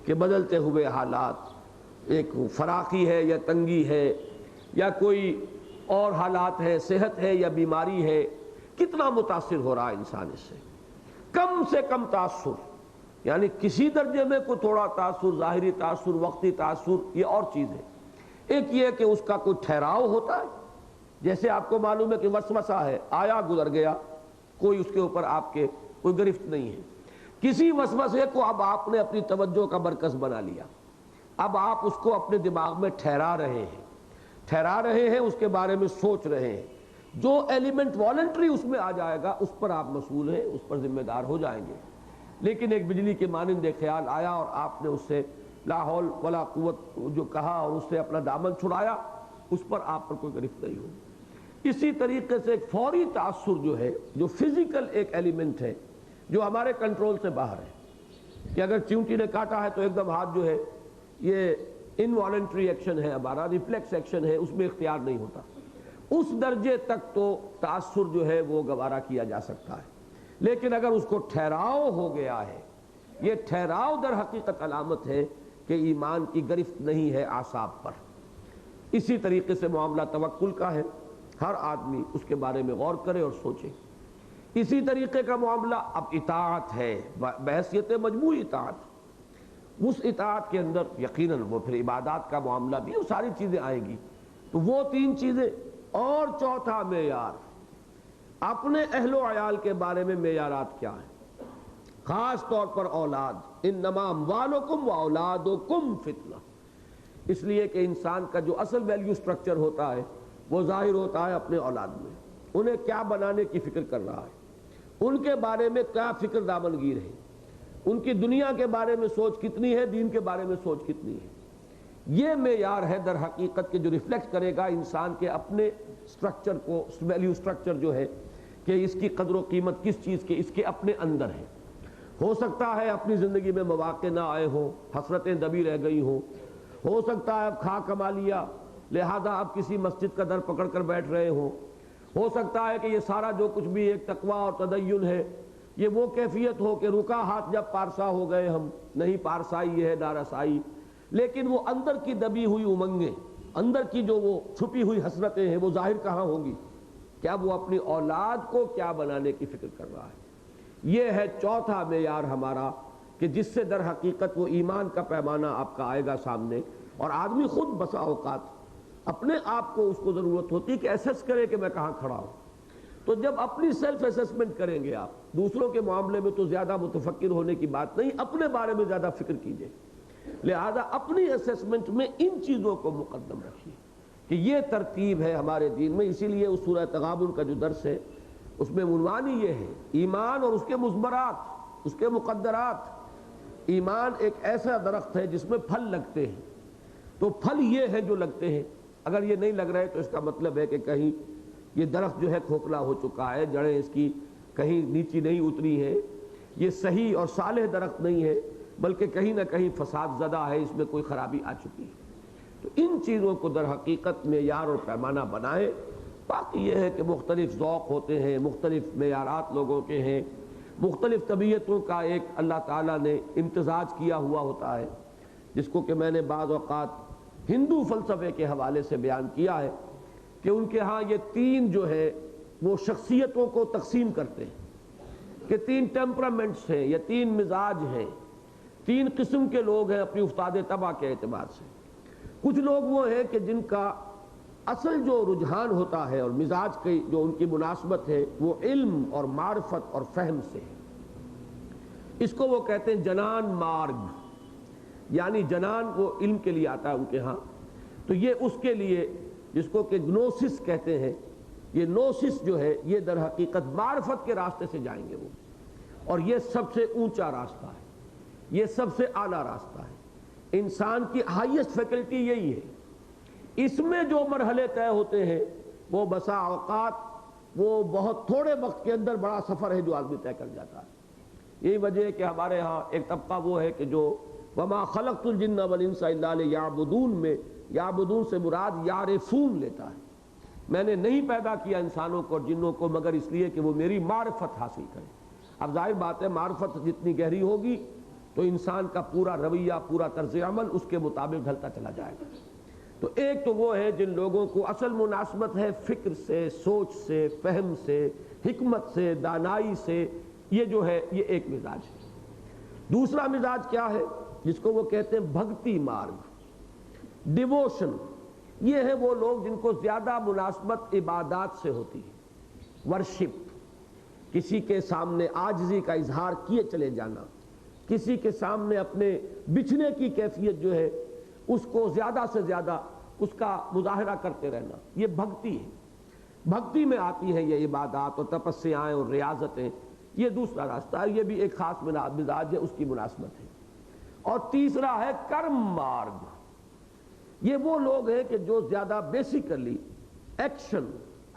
کہ بدلتے ہوئے حالات، ایک فراخی ہے یا تنگی ہے یا کوئی اور حالات ہے، صحت ہے یا بیماری ہے، کتنا متاثر ہو رہا ہے انسان اس سے کم تاثر، یعنی کسی درجے میں کوئی تھوڑا تاثر، ظاہری تاثر، وقتی تاثر، یہ اور چیز ہے۔ ایک یہ کہ اس کا کوئی ٹھہراؤ ہوتا ہے، جیسے آپ کو معلوم ہے کہ وسوسہ ہے، آیا گزر گیا، کوئی اس کے اوپر آپ کے کوئی گرفت نہیں ہے۔ کسی وسوسے کو اب آپ نے اپنی توجہ کا مرکز بنا لیا، اب آپ اس کو اپنے دماغ میں ٹھہرا رہے ہیں، اس کے بارے میں سوچ رہے ہیں، جو ایلیمنٹ والنٹری اس میں آ جائے گا اس پر آپ مسئول ہیں، اس پر ذمہ دار ہو جائیں گے۔ لیکن ایک بجلی کے مانند ایک خیال آیا اور آپ نے اس سے لا حول ولا قوت جو کہا اور اس سے اپنا دامن چھڑایا، اس پر آپ پر کوئی گرفت نہیں ہوگی۔ اسی طریقے سے ایک فوری تاثر جو ہے، جو فزیکل ایک ایلیمنٹ ہے جو ہمارے کنٹرول سے باہر ہے، کہ اگر چیونٹی نے کاٹا ہے تو ایک دم ہاتھ جو ہے یہ انوالنٹری ایکشن ہے، ہمارا ریفلیکس ایکشن ہے، اس میں اختیار نہیں ہوتا، اس درجے تک تو تاثر جو ہے وہ گوارا کیا جا سکتا ہے۔ لیکن اگر اس کو ٹھہراؤ ہو گیا ہے، یہ ٹھہراؤ در حقیقت علامت ہے کہ ایمان کی گرفت نہیں ہے اعصاب پر۔ اسی طریقے سے معاملہ توکل کا ہے، ہر آدمی اس کے بارے میں غور کرے اور سوچے۔ اسی طریقے کا معاملہ اب اطاعت ہے، بحیثیت مجموعی اطاعت۔ اس اطاعت کے اندر یقیناً وہ پھر عبادات کا معاملہ بھی، وہ ساری چیزیں آئیں گی، تو وہ تین چیزیں۔ اور چوتھا معیار، اپنے اہل و عیال کے بارے میں معیارات کیا ہیں؟ خاص طور پر اولاد، انما اموالکم و اولادکم فتنہ، اس لیے کہ انسان کا جو اصل ویلیو سٹرکچر ہوتا ہے وہ ظاہر ہوتا ہے اپنے اولاد میں، انہیں کیا بنانے کی فکر کر رہا ہے، ان کے بارے میں کیا فکر دامنگیر ہے، ان کی دنیا کے بارے میں سوچ کتنی ہے، دین کے بارے میں سوچ کتنی ہے۔ یہ معیار ہے در حقیقت کے جو ریفلیکٹ کرے گا انسان کے اپنے سٹرکچر کو، ویلیو سٹرکچر جو ہے کہ اس کی قدر و قیمت کس چیز کے اس کے اپنے اندر ہے۔ ہو سکتا ہے اپنی زندگی میں مواقع نہ آئے ہوں، حسرتیں دبی رہ گئی ہوں، ہو سکتا ہے اب کھا کما لیا لہذا اب کسی مسجد کا در پکڑ کر بیٹھ رہے ہوں، ہو سکتا ہے کہ یہ سارا جو کچھ بھی ایک تقویٰ اور تدین ہے یہ وہ کیفیت ہو کہ رکا ہاتھ جب پارسا ہو گئے ہم، نہیں پارسائی ہے نارسائی، لیکن وہ اندر کی دبی ہوئی امنگیں، اندر کی جو وہ چھپی ہوئی حسرتیں ہیں وہ ظاہر کہاں ہوں گی؟ کیا وہ اپنی اولاد کو کیا بنانے کی فکر کر رہا ہے؟ یہ ہے چوتھا معیار ہمارا کہ جس سے در حقیقت وہ ایمان کا پیمانہ آپ کا آئے گا سامنے، اور آدمی خود بسا اوقات اپنے آپ کو اس کو ضرورت ہوتی ہے کہ ایسیس کرے کہ میں کہاں کھڑا ہوں۔ تو جب اپنی سیلف اسیسمنٹ کریں گے آپ، دوسروں کے معاملے میں تو زیادہ متفکر ہونے کی بات نہیں، اپنے بارے میں زیادہ فکر کیجئے، لہذا اپنی اسیسمنٹ میں ان چیزوں کو مقدم رکھیے کہ یہ ترتیب ہے ہمارے دین میں۔ اسی لیے اس سورہ تغابن کا جو درس ہے اس میں عنوان ہی یہ ہے، ایمان اور اس کے مضمرات، اس کے مقدرات۔ ایمان ایک ایسا درخت ہے جس میں پھل لگتے ہیں، تو پھل یہ ہیں جو لگتے ہیں، اگر یہ نہیں لگ رہے تو اس کا مطلب ہے کہ کہیں یہ درخت جو ہے کھوکھلا ہو چکا ہے، جڑیں اس کی کہیں نیچی نہیں اتری ہیں، یہ صحیح اور صالح درخت نہیں ہے، بلکہ کہیں نہ کہیں فساد زدہ ہے، اس میں کوئی خرابی آ چکی ہے۔ تو ان چیزوں کو در حقیقت معیار اور پیمانہ بنائے۔ باقی یہ ہے کہ مختلف ذوق ہوتے ہیں، مختلف معیارات لوگوں کے ہیں، مختلف طبیعتوں کا ایک اللہ تعالیٰ نے امتزاج کیا ہوا ہوتا ہے، جس کو کہ میں نے بعض اوقات ہندو فلسفے کے حوالے سے بیان کیا ہے کہ ان کے ہاں یہ تین جو ہے وہ شخصیتوں کو تقسیم کرتے ہیں کہ تین ٹیمپرامنٹس ہیں یا تین مزاج ہیں، تین قسم کے لوگ ہیں اپنی افتاد طبع کے اعتبار سے۔ کچھ لوگ وہ ہیں کہ جن کا اصل جو رجحان ہوتا ہے اور مزاج کی جو ان کی مناسبت ہے وہ علم اور معرفت اور فہم سے ہے، اس کو وہ کہتے ہیں جنان مارگ، یعنی جنان وہ علم کے لیے آتا ہے ان کے ہاں، تو یہ اس کے لیے جس کو کہ گنوسس کہتے ہیں، یہ نوسس جو ہے یہ در حقیقت معرفت کے راستے سے جائیں گے وہ، اور یہ سب سے اونچا راستہ ہے، یہ سب سے اعلیٰ راستہ ہے، انسان کی ہائیسٹ فیکلٹی یہی ہے۔ اس میں جو مرحلے طے ہوتے ہیں وہ بسا اوقات وہ بہت تھوڑے وقت کے اندر بڑا سفر ہے جو آدمی طے کر جاتا ہے۔ یہی وجہ ہے کہ ہمارے ہاں ایک طبقہ وہ ہے کہ جو وما خلقت الجن والانس الا لیعبدون میں یعبدون سے مراد یعرفون لیتا ہے، میں نے نہیں پیدا کیا انسانوں کو اور جنوں کو مگر اس لیے کہ وہ میری معرفت حاصل کریں۔ اب ظاہر بات ہے معرفت جتنی گہری ہوگی تو انسان کا پورا رویہ، پورا طرز عمل اس کے مطابق ڈھلتا چلا جائے گا۔ تو ایک تو وہ ہے جن لوگوں کو اصل مناسبت ہے فکر سے، سوچ سے، فہم سے، حکمت سے، دانائی سے، یہ جو ہے یہ ایک مزاج ہے۔ دوسرا مزاج کیا ہے جس کو وہ کہتے ہیں بھکتی مارگ، ڈیووشن۔ یہ ہے وہ لوگ جن کو زیادہ مناسبت عبادات سے ہوتی ہے، ورشپ، کسی کے سامنے عاجزی کا اظہار کیے چلے جانا، کسی کے سامنے اپنے بچھنے کی کیفیت جو ہے اس کو زیادہ سے زیادہ اس کا مظاہرہ کرتے رہنا، یہ بھکتی ہے۔ بھکتی میں آتی ہے یہ عبادات اور تپسیائیں اور ریاضتیں، یہ دوسرا راستہ ہے، یہ بھی ایک خاص مزاج ہے، اس کی مناسبت ہے۔ اور تیسرا ہے کرم مارگ، یہ وہ لوگ ہیں کہ جو زیادہ بیسیکلی ایکشن،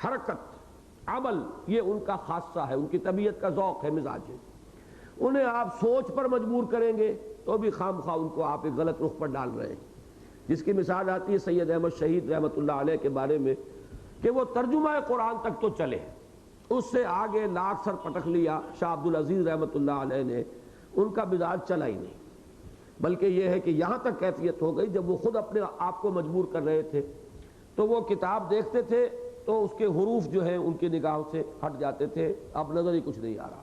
حرکت، عمل، یہ ان کا خاصہ ہے، ان کی طبیعت کا ذوق ہے، مزاج ہے۔ انہیں آپ سوچ پر مجبور کریں گے تو بھی خام خواہ ان کو آپ ایک غلط رخ پر ڈال رہے ہیں، جس کی مثال آتی ہے سید احمد شہید رحمۃ اللہ علیہ کے بارے میں کہ وہ ترجمہ قرآن تک تو چلے، اس سے آگے لاکھ سر پٹک لیا شاہ عبد العزیز رحمۃ اللہ علیہ نے، ان کا مزاج چلا ہی نہیں، بلکہ یہ ہے کہ یہاں تک کیفیت ہو گئی جب وہ خود اپنے آپ کو مجبور کر رہے تھے تو وہ کتاب دیکھتے تھے تو اس کے حروف جو ہیں ان کی نگاہوں سے ہٹ جاتے تھے، اب نظر ہی کچھ نہیں آ رہا۔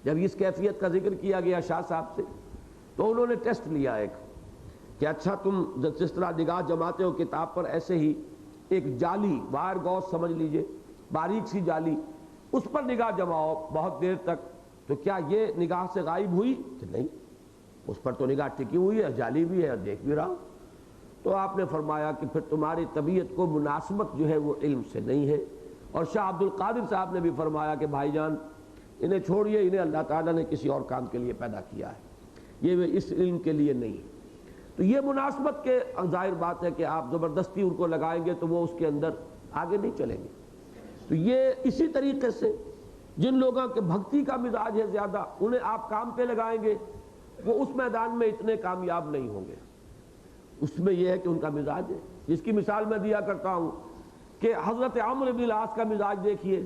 جب اس کیفیت کا ذکر کیا گیا شاہ صاحب سے تو انہوں نے ٹیسٹ لیا ایک کہ اچھا تم جس طرح نگاہ جماتے ہو کتاب پر، ایسے ہی ایک جالی، وائر گوس سمجھ لیجئے، باریک سی جالی، اس پر نگاہ جماؤ بہت دیر تک، تو کیا یہ نگاہ سے غائب ہوئی؟ کہ نہیں، اس پر تو نگاہ ٹکی ہوئی ہے، جالی بھی ہے، دیکھ بھی رہا ہوں۔ تو آپ نے فرمایا کہ پھر تمہاری طبیعت کو مناسبت جو ہے وہ علم سے نہیں ہے۔ اور شاہ عبد القادر صاحب نے بھی فرمایا کہ بھائی جان انہیں چھوڑیے، انہیں اللہ تعالیٰ نے کسی اور کام کے لیے پیدا کیا ہے، یہ اس علم کے لیے نہیں۔ تو یہ مناسبت کے ظاہر بات ہے کہ آپ زبردستی ان کو لگائیں گے تو وہ اس کے اندر آگے نہیں چلیں گے۔ تو یہ اسی طریقے سے جن لوگوں کے بھکتی کا مزاج ہے زیادہ، انہیں آپ کام پہ لگائیں گے، وہ اس میدان میں اتنے کامیاب نہیں ہوں گے۔ اس میں یہ ہے کہ ان کا مزاج ہے، جس کی مثال میں دیا کرتا ہوں کہ حضرت عمرو بن العاص کا مزاج دیکھیے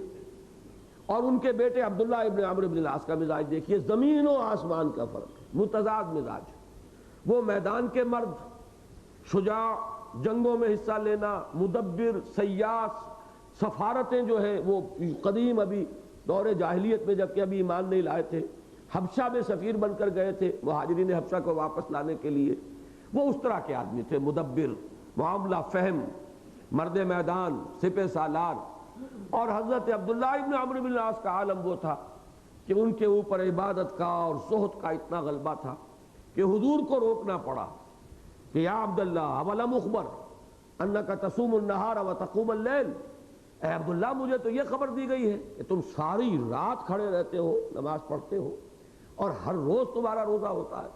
اور ان کے بیٹے عبداللہ ابن عمرو بن العاص کا مزاج دیکھیے، زمین و آسمان کا فرق، متضاد مزاج۔ وہ میدان کے مرد، شجاع، جنگوں میں حصہ لینا، مدبر، سیاس، سفارتیں جو ہیں وہ قدیم ابھی دور جاہلیت میں جبکہ ابھی ایمان نہیں لائے تھے، حبشہ میں سفیر بن کر گئے تھے مہاجرین حبشہ کو واپس لانے کے لیے، وہ اس طرح کے آدمی تھے، مدبر، معاملہ فہم، مرد میدان، سپہ سالار۔ اور حضرت عبداللہ ابن عمرو بن العاص کا عالم وہ تھا کہ ان کے اوپر عبادت کا اور زہد کا اتنا غلبہ تھا کہ حضور کو روکنا پڑا کہ یا عبداللہ اولم اخبر انک تصوم النہار وتقوم اللیل، اے عبداللہ مجھے تو یہ خبر دی گئی ہے کہ تم ساری رات کھڑے رہتے ہو، نماز پڑھتے ہو، اور ہر روز تمہارا روزہ ہوتا ہے،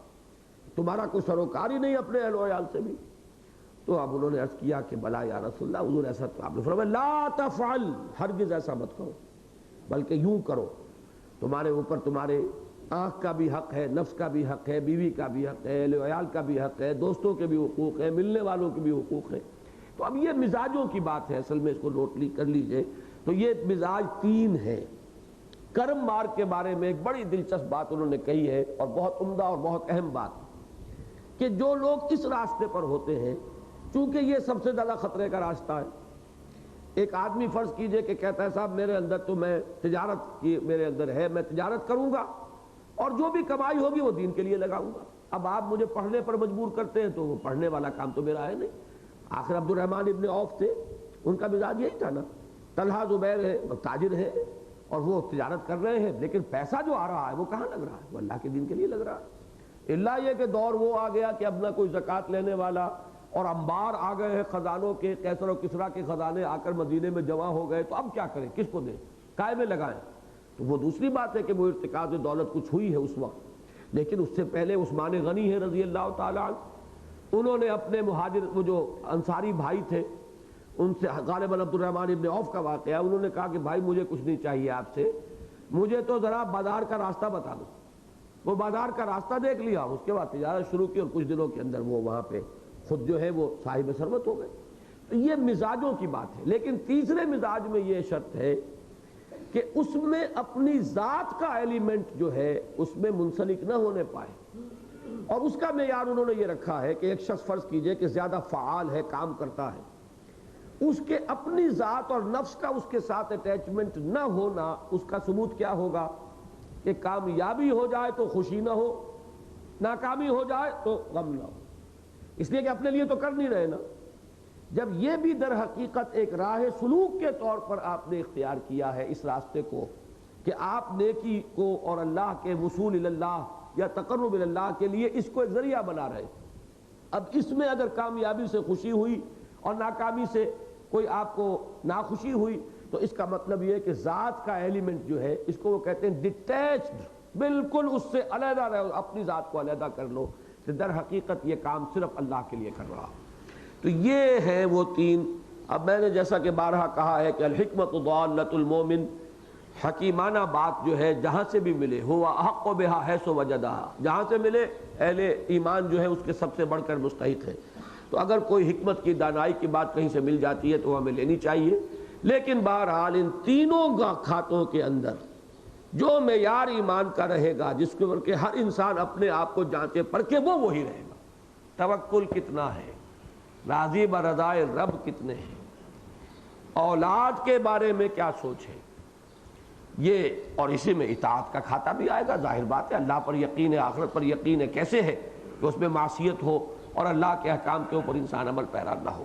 تمہارا کوئی سروکار ہی نہیں اپنے اہل و عیال سے بھی۔ تو اب انہوں نے عرض کیا کہ بلا یا رسول اللہ، حضور ایسا تو آپ نے فرمایا لا تفعل، ہرگز ایسا مت کرو، بلکہ یوں کرو، تمہارے اوپر تمہارے آنکھ کا بھی حق ہے، نفس کا بھی حق ہے، بیوی کا بھی حق ہے، اہل و عیال کا بھی حق ہے، دوستوں کے بھی حقوق ہے، ملنے والوں کے بھی حقوق ہے۔ تو اب یہ مزاجوں کی بات ہے، اصل میں اس کو نوٹ کر لیجئے۔ تو یہ مزاج تین ہے۔ کرم مارگ کے بارے میں ایک بڑی دلچسپ بات انہوں نے کہی ہے اور بہت عمدہ اور بہت اہم بات، کہ جو لوگ اس راستے پر ہوتے ہیں، چونکہ یہ سب سے زیادہ خطرے کا راستہ ہے۔ ایک آدمی فرض کیجئے کہ کہتا ہے صاحب میرے اندر تو میں تجارت کی میرے اندر ہے، میں تجارت کروں گا اور جو بھی کمائی ہوگی وہ دین کے لیے لگاؤں گا۔ اب آپ مجھے پڑھنے پر مجبور کرتے ہیں تو وہ پڑھنے والا کام تو میرا ہے نہیں۔ آخر عبد الرحمن ابن عوف تھے، ان کا مزاج یہی تھا نا، طلحہ زبیر ہے، تاجر ہے اور وہ تجارت کر رہے ہیں، لیکن پیسہ جو آ رہا ہے وہ کہاں لگ رہا ہے؟ وہ اللہ کے دین کے لیے لگ رہا ہے۔ اللہ یہ کہ دور وہ آ گیا کہ اب نہ کوئی زکوٰۃ لینے والا، اور انبار آ گئے ہیں خزانوں کے، کیسر و کسریٰ کے خزانے آ کر مدینے میں جمع ہو گئے، تو اب کیا کریں، کس کو دیں، کائے میں لگائیں؟ تو وہ دوسری بات ہے کہ وہ ارتکاز دولت کچھ ہوئی ہے اس وقت، لیکن اس سے پہلے عثمان غنی ہے رضی اللہ تعالیٰ عنہ، انہوں نے اپنے مہاجر وہ جو انصاری بھائی تھے ان سے، غالباً عبد الرحمن ابن عوف کا واقعہ، انہوں نے کہا کہ بھائی مجھے کچھ نہیں چاہیے آپ سے، مجھے تو ذرا بازار کا راستہ بتا دو۔ وہ بازار کا راستہ دیکھ لیا، اس کے بعد تجارت شروع کی اور کچھ دنوں کے اندر وہ وہاں پہ خود جو ہے وہ صاحب ثروت ہو گئے۔ تو یہ مزاجوں کی بات ہے، لیکن تیسرے مزاج میں یہ شرط ہے کہ اس میں اپنی ذات کا ایلیمنٹ جو ہے اس میں منسلک نہ ہونے پائے، اور اس کا معیار انہوں نے یہ رکھا ہے کہ ایک شخص فرض کیجئے کہ زیادہ فعال ہے، کام کرتا ہے، اس کے اپنی ذات اور نفس کا اس کے ساتھ اٹیچمنٹ نہ ہونا، اس کا ثبوت کیا ہوگا کہ کامیابی ہو جائے تو خوشی نہ ہو، ناکامی ہو جائے تو غم نہ ہو، اس لیے کہ اپنے لیے تو کر نہیں رہے نا۔ جب یہ بھی در حقیقت ایک راہ سلوک کے طور پر آپ نے اختیار کیا ہے اس راستے کو کہ آپ نیکی کو اور اللہ کے وصول اللہ یا تقرب اللہ کے لیے اس کو ایک ذریعہ بنا رہے ہیں۔ اب اس میں اگر کامیابی سے خوشی ہوئی اور ناکامی سے کوئی آپ کو ناخوشی ہوئی تو اس کا مطلب یہ ہے کہ ذات کا ایلیمنٹ جو ہے اس کو وہ کہتے ہیں ڈیٹیچڈ، بالکل اس سے علیحدہ رہو، اپنی ذات کو علیحدہ کر لو کہ در حقیقت یہ کام صرف اللہ کے لیے کر رہا۔ تو یہ ہیں وہ تین۔ اب میں نے جیسا کہ بارہا کہا ہے کہ الحکمت ضالۃ المومن، حکیمانہ بات جو ہے جہاں سے بھی ملے ہوا احق بہا حیث وجدہا، جہاں سے ملے اہل ایمان جو ہے اس کے سب سے بڑھ کر مستحق ہے۔ تو اگر کوئی حکمت کی دانائی کی بات کہیں سے مل جاتی ہے تو ہمیں لینی چاہیے، لیکن بہرحال ان تینوں کھاتوں کے اندر جو معیار ایمان کا رہے گا، جس کے اوپر کہ ہر انسان اپنے آپ کو جانچے پرکھے، وہ وہی رہے گا۔ توکل کتنا ہے، راضی برضائے رب کتنے ہیں، اولاد کے بارے میں کیا سوچ ہے، یہ اور اسی میں اطاعت کا کھاتا بھی آئے گا۔ ظاہر بات ہے اللہ پر یقین ہے، آخرت پر یقین ہے، کیسے ہے کہ اس میں معصیت ہو اور اللہ کے احکام کے اوپر انسان عمل پیرا نہ ہو۔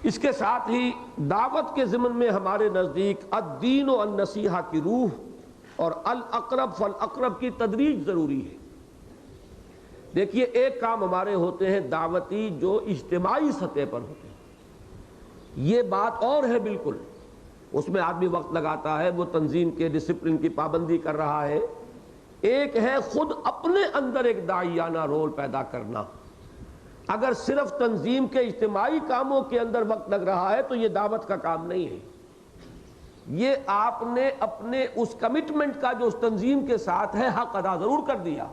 اس کے ساتھ ہی دعوت کے ضمن میں ہمارے نزدیک الدین و النصیحہ کی روح اور الاقرب فالاقرب کی تدریج ضروری ہے۔ دیکھیے ایک کام ہمارے ہوتے ہیں دعوتی جو اجتماعی سطح پر ہوتے ہیں، یہ بات اور ہے بالکل، اس میں آدمی وقت لگاتا ہے، وہ تنظیم کے ڈسپلن کی پابندی کر رہا ہے۔ ایک ہے خود اپنے اندر ایک داعیانہ رول پیدا کرنا۔ اگر صرف تنظیم کے اجتماعی کاموں کے اندر وقت لگ رہا ہے تو یہ دعوت کا کام نہیں ہے۔ یہ آپ نے اپنے اس کمٹمنٹ کا جو اس تنظیم کے ساتھ ہے حق ادا ضرور کر دیا،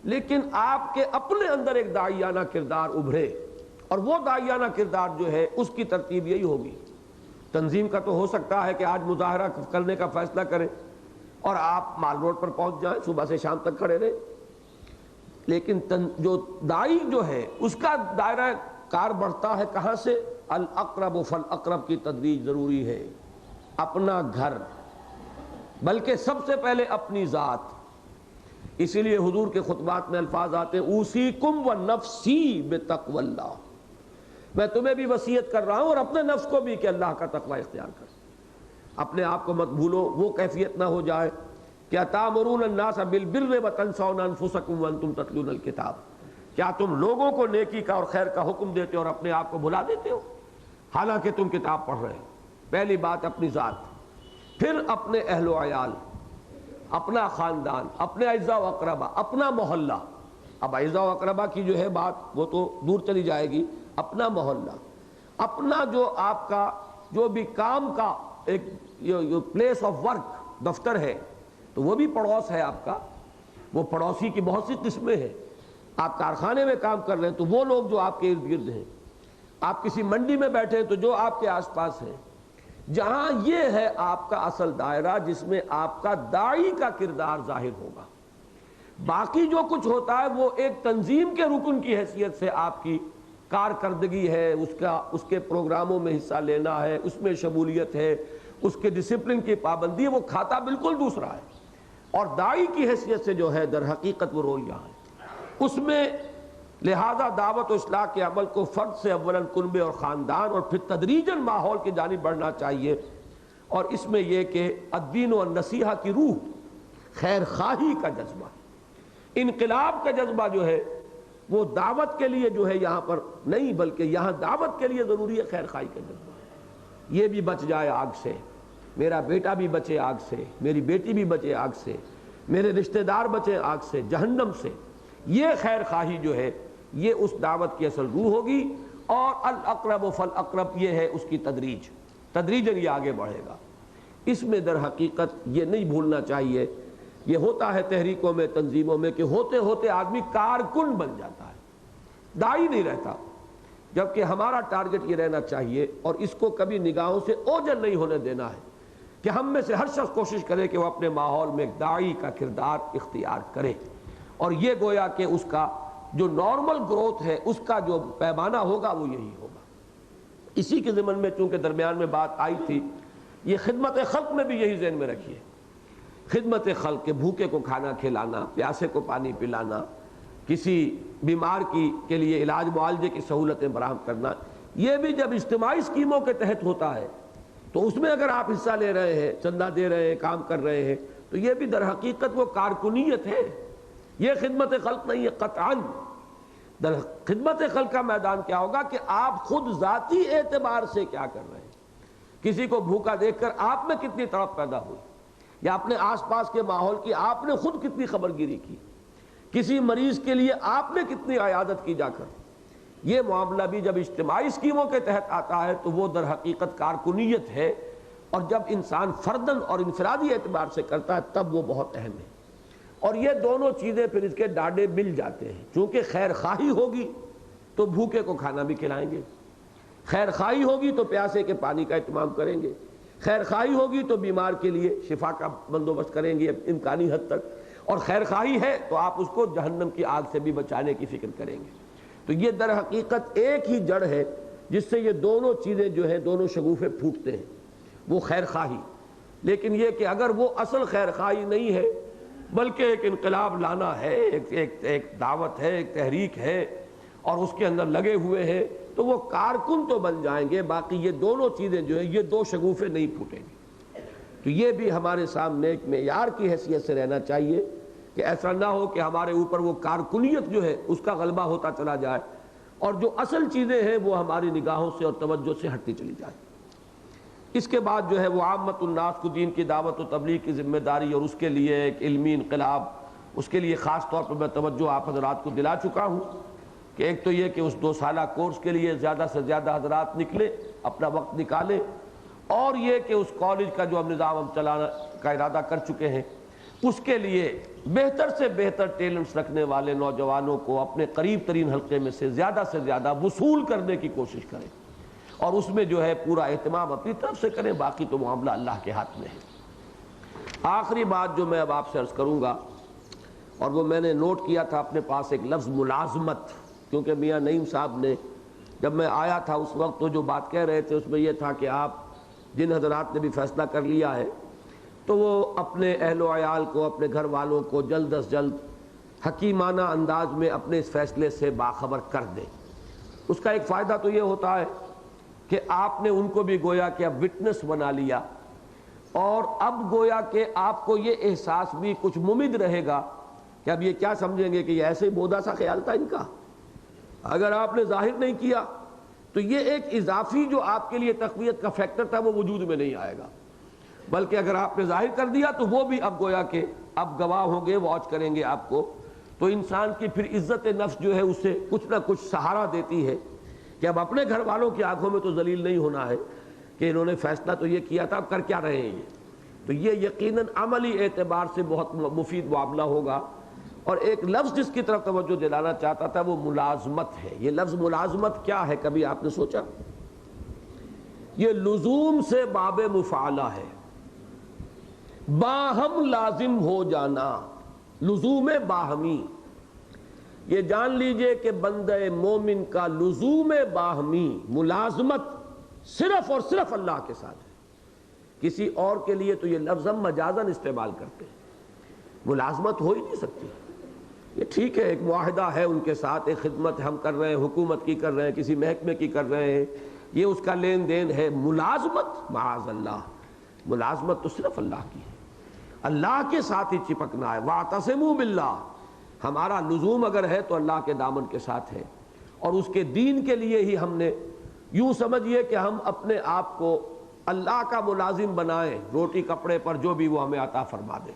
لیکن آپ کے اپنے اندر ایک داعیانہ کردار ابھرے، اور وہ داعیانہ کردار جو ہے اس کی ترتیب یہی ہوگی۔ تنظیم کا تو ہو سکتا ہے کہ آج مظاہرہ کرنے کا فیصلہ کریں اور آپ مال روڈ پر پہنچ جائیں، صبح سے شام تک کھڑے رہیں، لیکن جو داعی جو ہے اس کا دائرہ کار بڑھتا ہے کہاں سے؟ الاقرب فالاقرب کی تدریج ضروری ہے۔ اپنا گھر، بلکہ سب سے پہلے اپنی ذات۔ اسی لیے حضور کے خطبات میں الفاظ آتے ہیں اوصیکم ونفسی بتقوی اللہ، میں تمہیں بھی وصیت کر رہا ہوں اور اپنے نفس کو بھی کہ اللہ کا تقوی اختیار کر۔ اپنے آپ کو مت بھولو، وہ کیفیت نہ ہو جائے کیا تامرون الناس بالبر وتنسون انفسکم وانتم تتلون الکتاب، کیا تم لوگوں کو نیکی کا اور خیر کا حکم دیتے ہو اور اپنے آپ کو بھلا دیتے ہو حالانکہ تم کتاب پڑھ رہے ہو۔ پہلی بات اپنی ذات، پھر اپنے اہل و عیال، اپنا خاندان، اپنے اعزاء و اقربا، اپنا محلہ۔ اب اعزاء و اقربا کی جو ہے بات وہ تو دور چلی جائے گی، اپنا محلہ، اپنا جو آپ کا جو بھی کام کا ایک پلیس آف ورک دفتر ہے تو وہ بھی پڑوس ہے آپ کا۔ وہ پڑوسی کی بہت سی قسمیں ہیں۔ آپ کارخانے میں کام کر رہے ہیں تو وہ لوگ جو آپ کے ارد گرد ہیں، آپ کسی منڈی میں بیٹھے ہیں تو جو آپ کے آس پاس ہیں، جہاں یہ ہے آپ کا اصل دائرہ جس میں آپ کا داعی کا کردار ظاہر ہوگا۔ باقی جو کچھ ہوتا ہے وہ ایک تنظیم کے رکن کی حیثیت سے آپ کی کارکردگی ہے، اس کے پروگراموں میں حصہ لینا ہے، اس میں شمولیت ہے، اس کے ڈسپلن کی پابندی ہے، وہ کھاتا بالکل دوسرا ہے۔ اور داعی کی حیثیت سے جو ہے در حقیقت وہ رول یہاں ہے۔ اس میں لہذا دعوت و اصلاح کے عمل کو فرد سے اولاً کنبے اور خاندان اور پھر تدریجاً ماحول کی جانب بڑھنا چاہیے۔ اور اس میں یہ کہ الدین و النصیحہ کی روح، خیر خواہی کا جذبہ، انقلاب کا جذبہ جو ہے وہ دعوت کے لیے جو ہے یہاں پر نہیں، بلکہ یہاں دعوت کے لیے ضروری ہے خیر خواہی کا جذبہ۔ یہ بھی بچ جائے آگ سے، میرا بیٹا بھی بچے آگ سے، میری بیٹی بھی بچے آگ سے، میرے رشتہ دار بچے آگ سے، جہنم سے۔ یہ خیر خواہی جو ہے یہ اس دعوت کی اصل روح ہوگی۔ اور الاقرب فالاقرب یہ ہے اس کی تدریج، تدریجاً یہ آگے بڑھے گا۔ اس میں در حقیقت یہ نہیں بھولنا چاہیے، یہ ہوتا ہے تحریکوں میں، تنظیموں میں، کہ ہوتے ہوتے آدمی کارکن بن جاتا ہے، داعی نہیں رہتا، جبکہ ہمارا ٹارگٹ یہ رہنا چاہیے اور اس کو کبھی نگاہوں سے اوجھل نہیں ہونے دینا ہے کہ ہم میں سے ہر شخص کوشش کرے کہ وہ اپنے ماحول میں ایک داعی کا کردار اختیار کرے، اور یہ گویا کہ اس کا جو نارمل گروتھ ہے اس کا جو پیمانہ ہوگا وہ یہی ہوگا۔ اسی کے ضمن میں چونکہ درمیان میں بات آئی تھی، یہ خدمت خلق میں بھی یہی ذہن میں رکھیے، خدمت خلق کے بھوکے کو کھانا کھلانا، پیاسے کو پانی پلانا، کسی بیمار کے لیے علاج معالجے کی سہولتیں فراہم کرنا، یہ بھی جب اجتماعی اسکیموں کے تحت ہوتا ہے تو اس میں اگر آپ حصہ لے رہے ہیں، چندہ دے رہے ہیں، کام کر رہے ہیں، تو یہ بھی در حقیقت وہ کارکنیت ہے، یہ خدمت خلق نہیں ہے قطعاً۔ در خدمت خلق کا میدان کیا ہوگا کہ آپ خود ذاتی اعتبار سے کیا کر رہے ہیں، کسی کو بھوکا دیکھ کر آپ میں کتنی تڑپ پیدا ہوئی، یا اپنے آس پاس کے ماحول کی آپ نے خود کتنی خبر گیری کی، کسی مریض کے لیے آپ نے کتنی عیادت کی جا کر۔ یہ معاملہ بھی جب اجتماعی اسکیموں کے تحت آتا ہے تو وہ در حقیقت کارکنیت ہے، اور جب انسان فردن اور انفرادی اعتبار سے کرتا ہے تب وہ بہت اہم ہے۔ اور یہ دونوں چیزیں پھر اس کے ڈاڈے مل جاتے ہیں، چونکہ خیر خواہی ہوگی تو بھوکے کو کھانا بھی کھلائیں گے، خیر خواہی ہوگی تو پیاسے کے پانی کا اہتمام کریں گے، خیر خواہی ہوگی تو بیمار کے لیے شفا کا بندوبست کریں گے امکانی حد تک، اور خیر خواہی ہے تو آپ اس کو جہنم کی آگ سے بھی بچانے کی فکر کریں گے۔ تو یہ در حقیقت ایک ہی جڑ ہے جس سے یہ دونوں چیزیں جو ہیں، دونوں شگوفے پھوٹتے ہیں، وہ خیر خواہی۔ لیکن یہ کہ اگر وہ اصل خیر خواہی نہیں ہے بلکہ ایک انقلاب لانا ہے، ایک دعوت ہے، ایک تحریک ہے، اور اس کے اندر لگے ہوئے ہیں، تو وہ کارکن تو بن جائیں گے، باقی یہ دونوں چیزیں جو ہیں یہ دو شگوفے نہیں پھوٹیں گے۔ تو یہ بھی ہمارے سامنے ایک معیار کی حیثیت سے رہنا چاہیے کہ ایسا نہ ہو کہ ہمارے اوپر وہ کارکنیت جو ہے اس کا غلبہ ہوتا چلا جائے، اور جو اصل چیزیں ہیں وہ ہماری نگاہوں سے اور توجہ سے ہٹتی چلی جائیں۔ اس کے بعد جو ہے وہ عامت الناس کو دین کی دعوت و تبلیغ کی ذمہ داری، اور اس کے لیے ایک علمی انقلاب، اس کے لیے خاص طور پر میں توجہ آپ حضرات کو دلا چکا ہوں کہ ایک تو یہ کہ اس 2 سالہ کورس کے لیے زیادہ سے زیادہ حضرات نکلے، اپنا وقت نکالیں، اور یہ کہ اس کالج کا جو ہم نظام چلانا کا ارادہ کر چکے ہیں اس کے لیے بہتر سے بہتر ٹیلنٹس رکھنے والے نوجوانوں کو اپنے قریب ترین حلقے میں سے زیادہ وصول کرنے کی کوشش کریں، اور اس میں جو ہے پورا اہتمام اپنی طرف سے کریں، باقی تو معاملہ اللہ کے ہاتھ میں ہے۔ آخری بات جو میں اب آپ سے عرض کروں گا، اور وہ میں نے نوٹ کیا تھا اپنے پاس، ایک لفظ ملازمت، کیونکہ میاں نعیم صاحب نے جب میں آیا تھا اس وقت تو جو بات کہہ رہے تھے اس میں یہ تھا کہ آپ جن حضرات نے بھی فیصلہ کر لیا ہے تو وہ اپنے اہل و عیال کو، اپنے گھر والوں کو جلد از جلد حکیمانہ انداز میں اپنے اس فیصلے سے باخبر کر دیں۔ اس کا ایک فائدہ تو یہ ہوتا ہے کہ آپ نے ان کو بھی گویا کہ اب وٹنس بنا لیا، اور اب گویا کہ آپ کو یہ احساس بھی کچھ ممد رہے گا کہ اب یہ کیا سمجھیں گے کہ یہ ایسے بودا سا خیال تھا ان کا، اگر آپ نے ظاہر نہیں کیا تو یہ ایک اضافی جو آپ کے لیے تقویت کا فیکٹر تھا وہ وجود میں نہیں آئے گا، بلکہ اگر آپ نے ظاہر کر دیا تو وہ بھی اب گویا کہ اب گواہ ہوں گے، واچ کریں گے آپ کو، تو انسان کی پھر عزت نفس جو ہے اسے کچھ نہ کچھ سہارا دیتی ہے کہ اب اپنے گھر والوں کی آنکھوں میں تو ذلیل نہیں ہونا ہے کہ انہوں نے فیصلہ تو یہ کیا تھا، اب کر کیا رہے ہیں یہ۔ تو یہ یقیناً عملی اعتبار سے بہت مفید معاملہ ہوگا۔ اور ایک لفظ جس کی طرف توجہ دلانا چاہتا تھا وہ ملازمت ہے۔ یہ لفظ ملازمت کیا ہے، کبھی آپ نے سوچا؟ یہ لزوم سے باب مفعلہ ہے، باہم لازم ہو جانا، لزوم باہمی۔ یہ جان لیجئے کہ بندہ مومن کا لزوم باہمی ملازمت صرف اور صرف اللہ کے ساتھ ہے، کسی اور کے لیے تو یہ لفظ ہم مجازاً استعمال کرتے ہیں، ملازمت ہو ہی نہیں سکتی۔ یہ ٹھیک ہے ایک معاہدہ ہے ان کے ساتھ، ایک خدمت ہم کر رہے ہیں، حکومت کی کر رہے ہیں، کسی محکمے کی کر رہے ہیں، یہ اس کا لین دین ہے۔ ملازمت معاذ اللہ، ملازمت تو صرف اللہ کی ہے، اللہ کے ساتھ ہی چپکنا ہے۔ وَاعْتَصِمُوا بِاللَّهِ، ہمارا لزوم اگر ہے تو اللہ کے دامن کے ساتھ ہے، اور اس کے دین کے لیے ہی ہم نے، یوں سمجھیے کہ ہم اپنے آپ کو اللہ کا ملازم بنائیں، روٹی کپڑے پر جو بھی وہ ہمیں عطا فرما دے،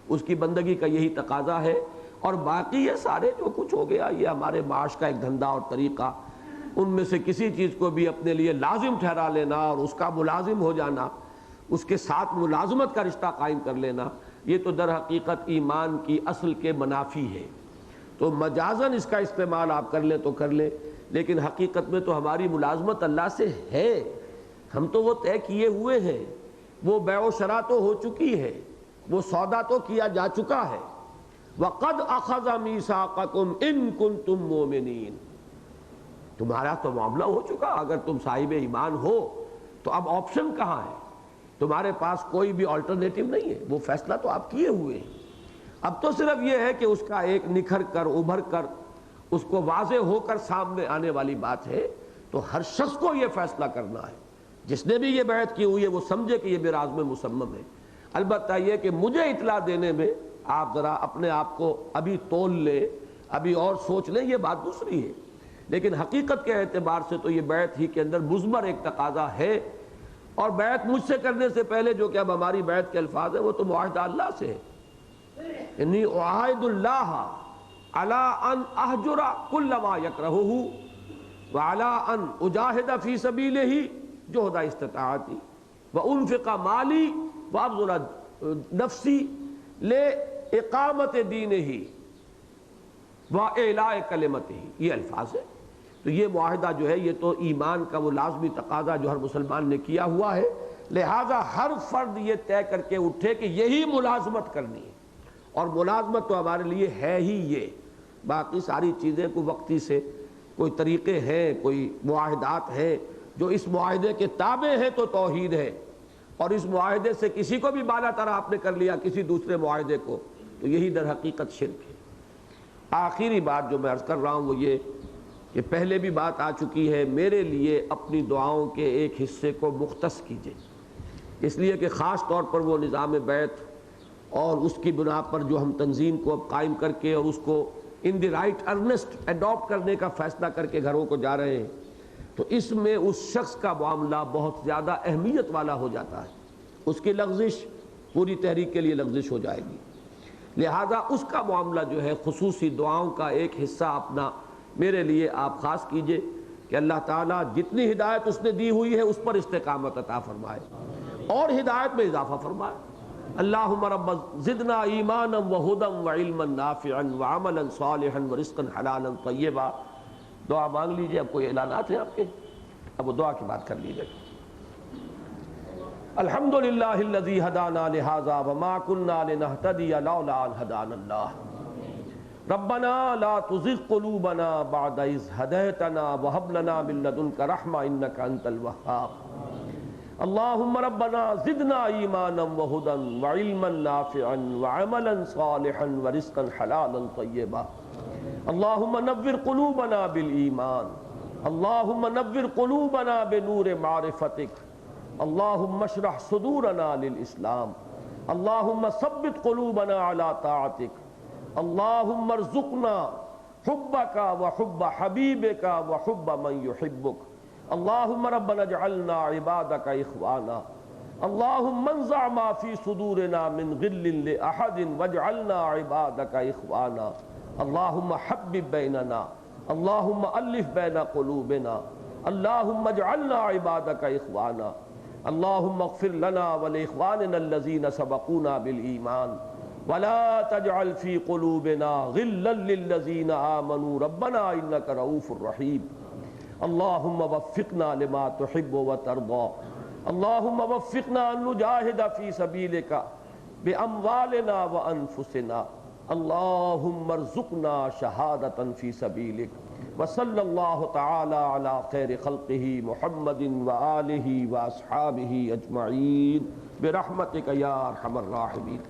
اس کی بندگی کا یہی تقاضا ہے۔ اور باقی یہ سارے جو کچھ ہو گیا یہ ہمارے معاش کا ایک دھندا اور طریقہ، ان میں سے کسی چیز کو بھی اپنے لیے لازم ٹھہرا لینا اور اس کا ملازم ہو جانا، اس کے ساتھ ملازمت کا رشتہ قائم کر لینا، یہ تو در حقیقت ایمان کی اصل کے منافی ہے۔ تو مجازاً اس کا استعمال آپ کر لیں تو کر لیں، لیکن حقیقت میں تو ہماری ملازمت اللہ سے ہے، ہم تو وہ طے کیے ہوئے ہیں، وہ بیع و شرا تو ہو چکی ہے، وہ سودا تو کیا جا چکا ہے۔ وَقَدْ أَخَذَ مِيثَاقَكُمْ إِن كُنتُم مُؤْمِنِينَ، تمہارا تو معاملہ ہو چکا، اگر تم صاحب ایمان ہو تو اب آپشن کہاں ہے؟ تمہارے پاس کوئی بھی آلٹرنیٹو نہیں ہے، وہ فیصلہ تو آپ کیے ہوئے ہیں۔ اب تو صرف یہ ہے کہ اس کا ایک نکھر کر ابھر کر اس کو واضح ہو کر سامنے آنے والی بات ہے، تو ہر شخص کو یہ فیصلہ کرنا ہے، جس نے بھی یہ بیعت کی ہوئی ہے وہ سمجھے کہ یہ براعظم مصمم ہے۔ البتہ یہ کہ مجھے اطلاع دینے میں آپ ذرا اپنے آپ کو ابھی تول لیں، ابھی اور سوچ لیں، یہ بات دوسری ہے، لیکن حقیقت کے اعتبار سے تو یہ بیعت ہی کے اندر مضمر ایک تقاضا ہے، اور بیعت مجھ سے کرنے سے پہلے جو کہ اب ہماری بیعت کے الفاظ ہیں وہ تو معاہدہ اللہ سے ہے، انی اعاہد اللہ علی ان اہجر کل ما یکرہہ وعلی ان اجاہد فی سبیلہ جہد استطاعتی وانفق مالی وابذل نفسی لاقامت دینہ وَإِعْلَاءِ كَلِمَتِهِ، یہ الفاظ ہے۔ تو یہ معاہدہ جو ہے یہ تو ایمان کا وہ لازمی تقاضا جو ہر مسلمان نے کیا ہوا ہے، لہذا ہر فرد یہ طے کر کے اٹھے کہ یہی ملازمت کرنی ہے، اور ملازمت تو ہمارے لیے ہے ہی یہ، باقی ساری چیزیں کو وقتی سے کوئی طریقے ہیں، کوئی معاہدات ہیں جو اس معاہدے کے تابع ہیں تو توحید ہے، اور اس معاہدے سے کسی کو بھی بالا تر آپ نے کر لیا کسی دوسرے معاہدے کو تو یہی در حقیقت شرک ہے۔ آخری بات جو میں عرض کر رہا ہوں وہ یہ کہ پہلے بھی بات آ چکی ہے، میرے لیے اپنی دعاؤں کے ایک حصے کو مختص کیجئے، اس لیے کہ خاص طور پر وہ نظام بیعت اور اس کی بنا پر جو ہم تنظیم کو اب قائم کر کے اور اس کو ان دی رائٹ ارنسٹ ایڈاپٹ کرنے کا فیصلہ کر کے گھروں کو جا رہے ہیں، تو اس میں اس شخص کا معاملہ بہت زیادہ اہمیت والا ہو جاتا ہے، اس کی لغزش پوری تحریک کے لیے لغزش ہو جائے گی، لہذا اس کا معاملہ جو ہے خصوصی دعاؤں کا ایک حصہ اپنا میرے لیے آپ خاص کیجئے کہ اللہ تعالیٰ جتنی ہدایت اس نے دی ہوئی ہے اس پر استقامت عطا فرمائے اور ہدایت میں اضافہ فرمائے۔ اللہم رب زدنا ایمانا وہدا وعلما نافعا وعملا صالحا ورزقا حلالا طیبا۔ دعا مانگ لیجئے، اب کوئی اعلانات ہیں آپ کے؟ اب وہ دعا کی بات کر لیجئے۔ الحمدللہ الذی ہدانا لہذا وما كنا لنہتدی لولا ان ہدانا اللہ ربنا لا تزغ قلوبنا بعد اذ ہدیتنا وہب لنا من لدنک رحمہ انک انت الوہاب۔ اللہم ربنا زدنا ایمانا وہدا وعلما نافعا وعملا صالحا ورزقا حلالا طیبا۔ اللہم نور قلوبنا بالایمان، اللہم نور قلوبنا بنور معرفتک، اللہم اشرح صدورنا للاسلام، اللہم ثبت قلوبنا علی طاعتک، اللہم ارزقنا حبک وحب حبیبک وحب من یحبک، اللہم ربنا اجعلنا عبادک اخوانا، اللہم انزع ما فی صدورنا من غل لأحد واجعلنا عبادک اخوانا، اللہم حبب بیننا، اللہم الف بین قلوبنا، اللہم اجعلنا عبادک اخوانا، اللہم اغفر لنا ولاخواننا الذین سبقونا بالایمان ولا تجعل فی قلوبنا غلا للذین آمنوا ربنا انک رؤوف رحیم۔ اللہم وفقنا لما تحب وترضى، اللہم وفقنا ان نجاہد فی سبیلک باموالنا وانفسنا، اللہم ارزقنا شہادتا فی سبیلک، وصلی اللہ تعالی علی خیر خلقہ محمد وآلہ واصحابہ اجمعین برحمتک یا ارحم الراحمین۔